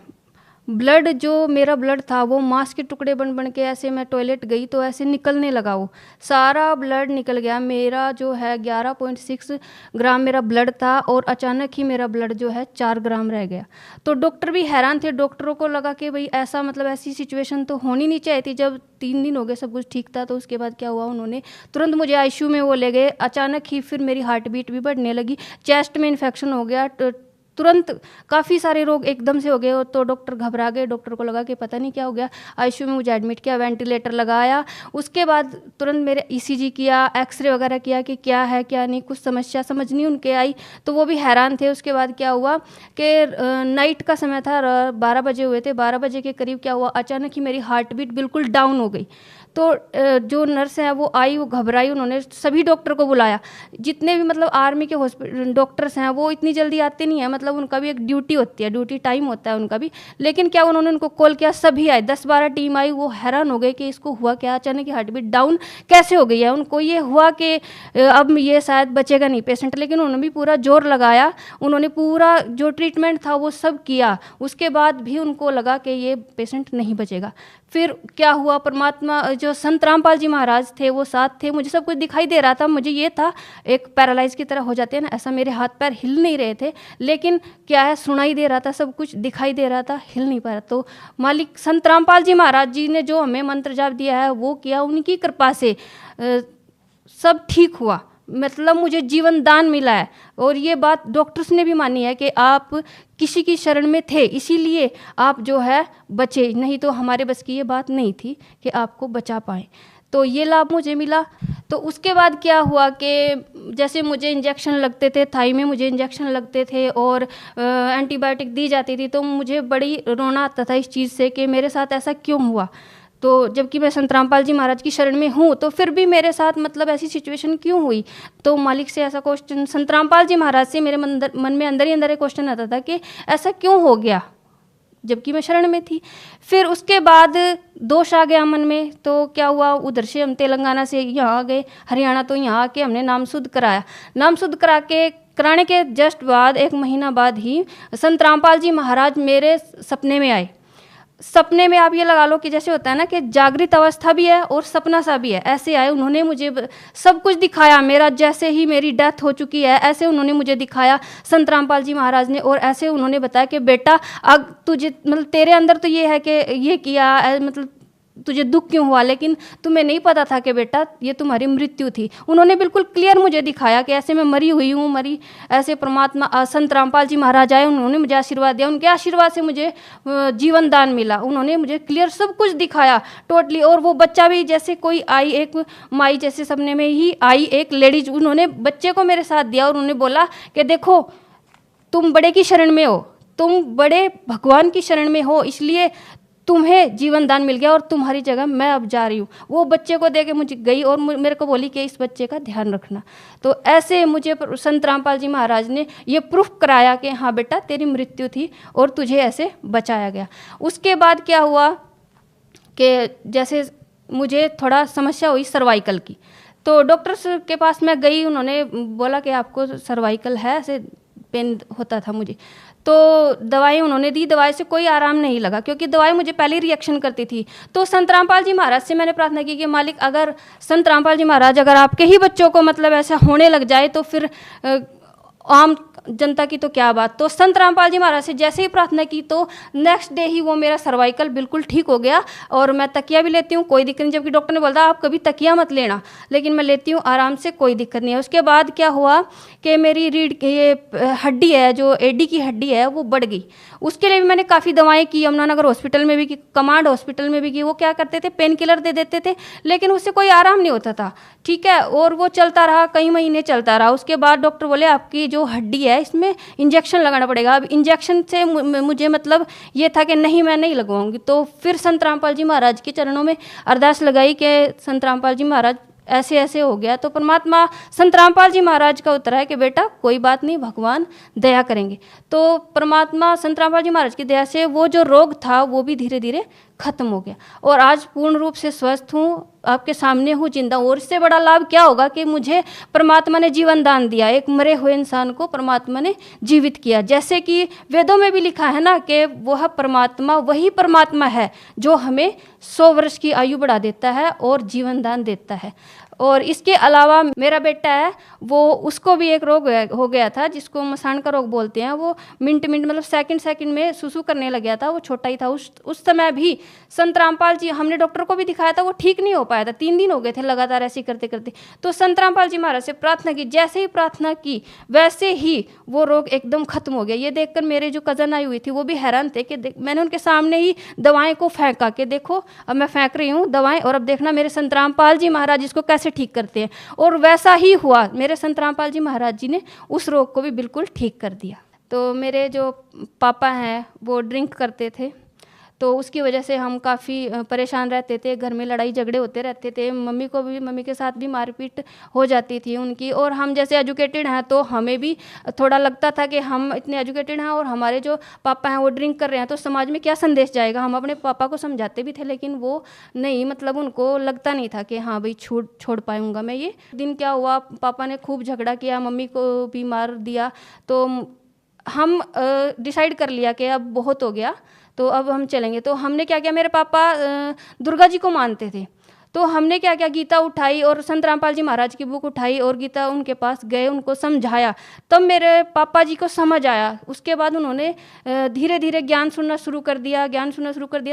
ब्लड जो मेरा ब्लड था वो मांस के टुकड़े बन बन के, ऐसे मैं टॉयलेट गई तो ऐसे निकलने लगा, वो सारा ब्लड निकल गया। मेरा जो है 11.6 ग्राम मेरा ब्लड था, और अचानक ही मेरा ब्लड जो है 4 ग्राम रह गया। तो डॉक्टर भी हैरान थे, डॉक्टरों को लगा कि भाई ऐसा, मतलब ऐसी सिचुएशन तो होनी नहीं चाहिए थी। जब 3 दिन हो गए सब कुछ ठीक था, तो उसके बाद क्या हुआ, उन्होंने तुरंत मुझे आईसीयू में वो ले गए। अचानक ही फिर मेरी हार्ट बीट भी बढ़ने लगी, चेस्ट में इन्फेक्शन हो गया, तुरंत काफ़ी सारे रोग एकदम से हो गए। और तो डॉक्टर घबरा गए, डॉक्टर को लगा कि पता नहीं क्या हो गया। आईसीयू में मुझे एडमिट किया, वेंटिलेटर लगाया। उसके बाद तुरंत मेरे ईसीजी किया, एक्सरे वगैरह किया कि क्या है क्या नहीं, कुछ समस्या समझ नहीं उनके आई, तो वो भी हैरान थे। उसके बाद क्या हुआ कि नाइट का समय था, 12 बजे हुए थे। 12 बजे के करीब क्या हुआ, अचानक ही मेरी हार्ट बीट बिल्कुल डाउन हो गई। तो जो नर्स है वो आई, वो घबराई, उन्होंने सभी डॉक्टर को बुलाया। जितने भी मतलब आर्मी के हॉस्पिटल डॉक्टर्स हैं वो इतनी जल्दी आते नहीं हैं, मतलब उनका भी एक ड्यूटी होती है, ड्यूटी टाइम होता है उनका भी। लेकिन क्या उन्होंने उनको कॉल किया, सभी आए, 10-12 टीम आई। वो हैरान हो गए कि इसको हुआ क्या, अचानक हार्ट बीट डाउन कैसे हो गई है। उनको ये हुआ कि अब ये शायद बचेगा नहीं पेशेंट, लेकिन उन्होंने भी पूरा जोर लगाया, उन्होंने पूरा जो ट्रीटमेंट था वो सब किया। उसके बाद भी उनको लगा कि ये पेशेंट नहीं बचेगा। फिर क्या हुआ, परमात्मा जो संत रामपाल जी महाराज थे वो साथ थे। मुझे सब कुछ दिखाई दे रहा था, मुझे ये था एक पैरालाइज की तरह हो जाते हैं ना, ऐसा मेरे हाथ पैर हिल नहीं रहे थे, लेकिन क्या है सुनाई दे रहा था, सब कुछ दिखाई दे रहा था, हिल नहीं पा रहा। तो मालिक संत रामपाल जी महाराज जी ने जो हमें मंत्र जाप दिया है वो किया, उनकी कृपा से सब ठीक हुआ, मतलब मुझे जीवन दान मिला है। और ये बात डॉक्टर्स ने भी मानी है कि आप किसी की शरण में थे, इसीलिए आप जो है बचे, नहीं तो हमारे बस की ये बात नहीं थी कि आपको बचा पाएँ। तो ये लाभ मुझे मिला। तो उसके बाद क्या हुआ कि जैसे मुझे इंजेक्शन लगते थे, थाई में मुझे इंजेक्शन लगते थे और एंटीबायोटिक दी जाती थी, तो मुझे बड़ी रोना आता था इस चीज़ से कि मेरे साथ ऐसा क्यों हुआ। तो जबकि मैं संत रामपाल जी महाराज की शरण में हूँ, तो फिर भी मेरे साथ मतलब ऐसी सिचुएशन क्यों हुई। तो मालिक से ऐसा क्वेश्चन, संत रामपाल जी महाराज से मेरे मन में अंदर ही अंदर एक क्वेश्चन आता था कि ऐसा क्यों हो गया जबकि मैं शरण में थी। फिर उसके बाद दोष आ गया मन में। तो क्या हुआ, उधर से हम तेलंगाना से यहाँ आ गए, हरियाणा, तो यहाँ आके हमने नाम शुद्ध कराया। नाम शुद्ध कराने के जस्ट बाद 1 महीना बाद ही संत रामपाल जी महाराज मेरे सपने में आए। सपने में आप ये लगा लो कि जैसे होता है ना कि जागृत अवस्था भी है और सपना सा भी है, ऐसे आए। उन्होंने मुझे सब कुछ दिखाया, मेरा जैसे ही मेरी डेथ हो चुकी है ऐसे उन्होंने मुझे दिखाया संत रामपाल जी महाराज ने। और ऐसे उन्होंने बताया कि बेटा अब तुझे मतलब तेरे अंदर तो ये है कि ये किया, मतलब तुझे दुख क्यों हुआ, लेकिन तुम्हें नहीं पता था कि बेटा ये तुम्हारी मृत्यु थी। उन्होंने बिल्कुल क्लियर मुझे दिखाया कि ऐसे मैं मरी हुई हूँ, मरी ऐसे। परमात्मा संत रामपाल जी महाराज आए, उन्होंने मुझे आशीर्वाद दिया, उनके आशीर्वाद से मुझे जीवन दान मिला। उन्होंने मुझे क्लियर सब कुछ दिखाया टोटली। और वो बच्चा भी जैसे कोई आई, एक माई जैसे सपने में ही आई एक लेडीज, उन्होंने बच्चे को मेरे साथ दिया और उन्होंने बोला कि देखो तुम बड़े की शरण में हो, तुम बड़े भगवान की शरण में हो, इसलिए तुम्हें जीवन दान मिल गया और तुम्हारी जगह मैं अब जा रही हूँ। वो बच्चे को दे के मुझे गई और मेरे को बोली कि इस बच्चे का ध्यान रखना। तो ऐसे मुझे संत रामपाल जी महाराज ने ये प्रूफ कराया कि हाँ बेटा तेरी मृत्यु थी और तुझे ऐसे बचाया गया। उसके बाद क्या हुआ कि जैसे मुझे थोड़ा समस्या हुई सर्वाइकल की, तो डॉक्टर्स के पास मैं गई, उन्होंने बोला कि आपको सर्वाइकल है, ऐसे पेन होता था मुझे। तो दवाई उन्होंने दी, दवाई से कोई आराम नहीं लगा क्योंकि दवाई मुझे पहले रिएक्शन करती थी। तो संत रामपाल जी महाराज से मैंने प्रार्थना की कि मालिक अगर संत रामपाल जी महाराज अगर आपके ही बच्चों को मतलब ऐसा होने लग जाए तो फिर आम जनता की तो क्या बात। तो संत रामपाल जी महाराज से जैसे ही प्रार्थना की तो नेक्स्ट डे ही वो मेरा सर्वाइकल बिल्कुल ठीक हो गया और मैं तकिया भी लेती हूँ, कोई दिक्कत नहीं। जबकि डॉक्टर ने बोला आप कभी तकिया मत लेना, लेकिन मैं लेती हूँ आराम से, कोई दिक्कत नहीं है। उसके बाद क्या हुआ कि मेरी रीढ़ ये हड्डी है, जो एडी की हड्डी है वो बढ़ गई। उसके लिए भी मैंने काफ़ी दवाएँ की, यमुनानगर हॉस्पिटल में भी की, कमांड हॉस्पिटल में भी की। वो क्या करते थे, पेन किलर दे देते थे, लेकिन उससे कोई आराम नहीं होता था, ठीक है। और वो चलता रहा, कई महीने चलता रहा। उसके बाद डॉक्टर बोले आपकी जो हड्डी है इसमें इंजेक्शन लगाना पड़ेगा। अब इंजेक्शन से मुझे मतलब ये था कि नहीं मैं नहीं लगवाऊंगी। तो फिर संत रामपाल जी महाराज के चरणों में अरदास लगाई कि संत रामपाल जी महाराज ऐसे ऐसे हो गया। तो परमात्मा संत रामपाल जी महाराज का उत्तर है कि बेटा कोई बात नहीं, भगवान दया करेंगे। तो परमात्मा संत रामपाल जी महाराज की दया से वो जो रोग था वो भी धीरे धीरे खत्म हो गया और आज पूर्ण रूप से स्वस्थ हूँ, आपके सामने हूँ, जिंदा हूँ। और इससे बड़ा लाभ क्या होगा कि मुझे परमात्मा ने जीवन दान दिया, एक मरे हुए इंसान को परमात्मा ने जीवित किया। जैसे कि वेदों में भी लिखा है ना कि वह परमात्मा वही परमात्मा है जो हमें 100 वर्ष की आयु बढ़ा देता है और जीवन दान देता है। और इसके अलावा मेरा बेटा है वो, उसको भी एक रोग हो गया था जिसको मसान का रोग बोलते हैं। वो मिनट मतलब सेकंड में सुसु करने लग गया था, वो छोटा ही था। उस समय भी संत रामपाल जी, हमने डॉक्टर को भी दिखाया था, वो ठीक नहीं हो पाया था, 3 दिन हो गए थे लगातार ऐसे करते करते। तो संत रामपाल जी महाराज से प्रार्थना की, जैसे ही प्रार्थना की वैसे ही वो रोग एकदम खत्म हो गया। ये देखकर मेरे जो कज़न आई हुई थी वो भी हैरान थे कि मैंने उनके सामने ही दवाएं को फेंका कि देखो अब मैं फेंक रही हूँ दवाएं, और अब देखना मेरे संत रामपाल जी महाराज इसको कैसे ठीक करते हैं। और वैसा ही हुआ, मेरे संत रामपाल जी महाराज जी ने उस रोग को भी बिल्कुल ठीक कर दिया। तो मेरे जो पापा हैं वो ड्रिंक करते थे, तो उसकी वजह से हम काफ़ी परेशान रहते थे, घर में लड़ाई झगड़े होते रहते थे। मम्मी के साथ भी मारपीट हो जाती थी उनकी। और हम जैसे एजुकेटेड हैं तो हमें भी थोड़ा लगता था कि हम इतने एजुकेटेड हैं और हमारे जो पापा हैं वो ड्रिंक कर रहे हैं तो समाज में क्या संदेश जाएगा। हम अपने पापा को समझाते भी थे लेकिन वो नहीं, मतलब उनको लगता नहीं था कि हाँ भाई छोड़ पाऊँगा मैं। ये दिन क्या हुआ, पापा ने खूब झगड़ा किया, मम्मी को भी मार दिया। तो हम डिसाइड कर लिया कि अब बहुत हो गया, तो अब हम चलेंगे। तो हमने क्या किया, मेरे पापा दुर्गा जी को मानते थे, तो हमने क्या किया, गीता उठाई और संत रामपाल जी महाराज की बुक उठाई और गीता उनके पास गए, उनको समझाया। तब मेरे पापा जी को समझ आया। उसके बाद उन्होंने धीरे धीरे ज्ञान सुनना शुरू कर दिया,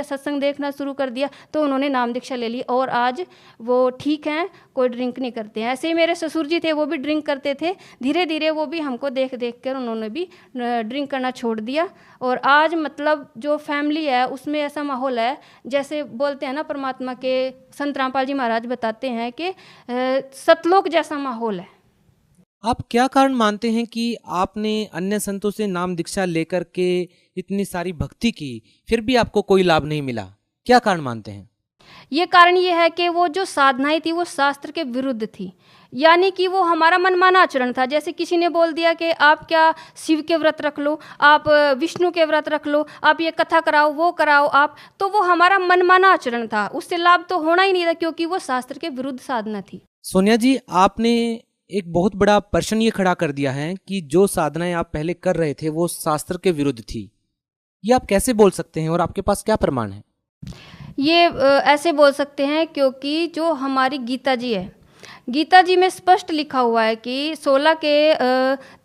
सत्संग देखना शुरू कर दिया। तो उन्होंने नाम दीक्षा ले ली और आज वो ठीक हैं, कोई ड्रिंक नहीं करते हैं। ऐसे ही मेरे ससुर जी थे, वो भी ड्रिंक करते थे। धीरे धीरे वो भी हमको देख कर उन्होंने भी ड्रिंक करना छोड़ दिया। और आज मतलब जो फैमिली है उसमें ऐसा माहौल है, जैसे बोलते हैं ना परमात्मा के, संत रामपाल जी महाराज बताते हैं कि सतलोक जैसा माहौल है। आप क्या कारण मानते हैं कि आपने अन्य संतों से नाम दीक्षा लेकर के इतनी सारी भक्ति की फिर भी आपको कोई लाभ नहीं मिला? क्या कारण मानते हैं? ये कारण ये है कि वो जो साधनाएं थी वो शास्त्र के विरुद्ध थी, यानी कि वो हमारा मनमाना आचरण था। जैसे किसी ने बोल दिया कि आप क्या शिव के व्रत रख लो, आप विष्णु के व्रत रख लो, आप ये कथा कराओ, वो कराओ आप, तो वो हमारा मनमाना आचरण था, उससे लाभ तो होना ही नहीं था क्योंकि वो शास्त्र के विरुद्ध साधना थी। सोनिया जी, आपने एक बहुत बड़ा प्रश्न ये खड़ा कर दिया है कि जो साधनाएं आप पहले कर रहे थे वो शास्त्र के विरुद्ध थी। ये आप कैसे बोल सकते हैं और आपके पास क्या प्रमाण है? ये ऐसे बोल सकते हैं क्योंकि जो हमारी गीता जी है, गीता जी में स्पष्ट लिखा हुआ है कि 16 के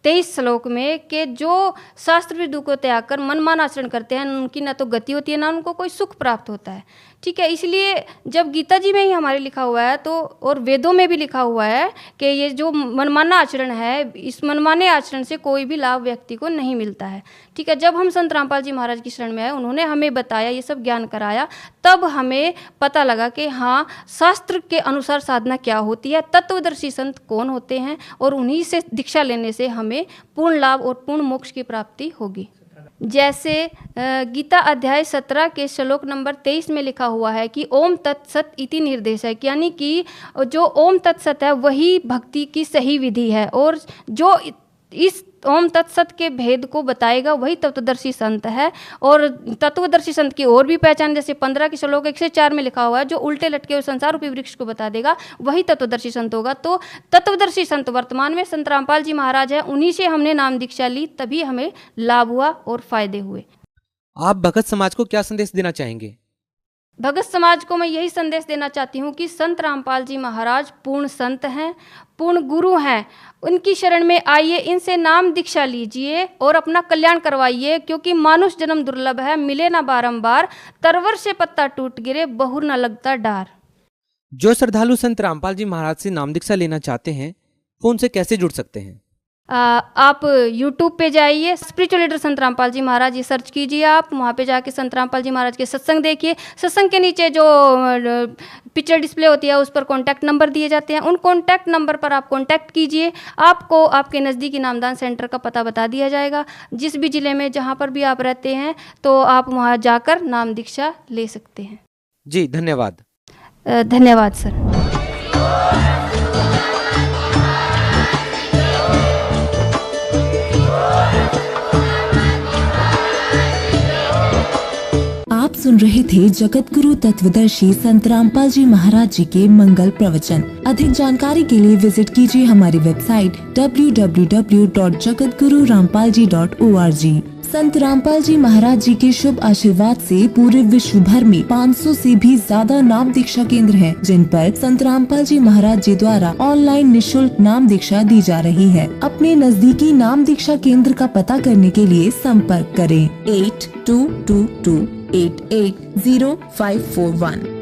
23 श्लोक में कि जो शास्त्र विरुद्ध को त्याग कर मनमान आचरण करते हैं उनकी ना तो गति होती है ना उनको कोई सुख प्राप्त होता है। ठीक है, इसलिए जब गीता जी में ही हमारे लिखा हुआ है तो, और वेदों में भी लिखा हुआ है कि ये जो मनमाना आचरण है, इस मनमाने आचरण से कोई भी लाभ व्यक्ति को नहीं मिलता है। ठीक है, जब हम संत रामपाल जी महाराज की शरण में आए, उन्होंने हमें बताया, ये सब ज्ञान कराया, तब हमें पता लगा कि हाँ, शास्त्र के अनुसार साधना क्या होती है, तत्वदर्शी संत कौन होते हैं, और उन्हीं से दीक्षा लेने से हमें पूर्ण लाभ और पूर्ण मोक्ष की प्राप्ति होगी। जैसे गीता अध्याय 17 के श्लोक नंबर 23 में लिखा हुआ है कि ओम तत्सत इति निर्देश है, यानी कि जो ओम तत्सत है वही भक्ति की सही विधि है, और जो इस ओम तत्सत के भेद को बताएगा वही तत्वदर्शी संत है। और तत्वदर्शी संत की और भी पहचान, जैसे 15 के श्लोक 1 से 4 में लिखा हुआ है, जो उल्टे लटके हुए संसार रूपी वृक्ष को बता देगा वही तत्वदर्शी संत होगा। तो तत्वदर्शी संत वर्तमान में संत रामपाल जी महाराज है, उन्हीं से हमने नाम दीक्षा ली, तभी हमें लाभ हुआ और फायदे हुए। आप भगत समाज को क्या संदेश देना चाहेंगे? भगत समाज को मैं यही संदेश देना चाहती हूँ कि संत रामपाल जी महाराज पूर्ण संत हैं, पूर्ण गुरु हैं, उनकी शरण में आइए, इनसे नाम दीक्षा लीजिए और अपना कल्याण करवाइए, क्योंकि मानुष जन्म दुर्लभ है, मिले ना बारंबार, तरवर से पत्ता टूट गिरे, बहुर न लगता डार। जो श्रद्धालु संत रामपाल जी महाराज से नाम दीक्षा लेना चाहते हैं वो उनसे कैसे जुड़ सकते हैं? आप YouTube पे जाइए, स्पिरिचुअल लीडर संत रामपाल जी महाराज, ये सर्च कीजिए आप, वहाँ पे जाके संत रामपाल जी महाराज के सत्संग देखिए। सत्संग के नीचे जो पिक्चर डिस्प्ले होती है उस पर कॉन्टैक्ट नंबर दिए जाते हैं, उन कॉन्टैक्ट नंबर पर आप कॉन्टैक्ट कीजिए, आपको आपके नज़दीकी नामदान सेंटर का पता बता दिया जाएगा। जिस भी ज़िले में जहाँ पर भी आप रहते हैं तो आप वहाँ जाकर नाम दीक्षा ले सकते हैं। जी धन्यवाद। धन्यवाद सर। आप सुन रहे थे जगत गुरु तत्वदर्शी संत रामपाल जी महाराज जी के मंगल प्रवचन। अधिक जानकारी के लिए विजिट कीजिए हमारी वेबसाइट www.jagatgururampalji.org। संत रामपाल जी महाराज जी के शुभ आशीर्वाद से पूरे विश्व भर में 500 से भी ज्यादा नाम दीक्षा केंद्र हैं, जिन पर संत रामपाल जी महाराज जी द्वारा ऑनलाइन निशुल्क नाम दीक्षा दी जा रही है। अपने नजदीकी नाम दीक्षा केंद्र का पता करने के लिए संपर्क करें 8222880541।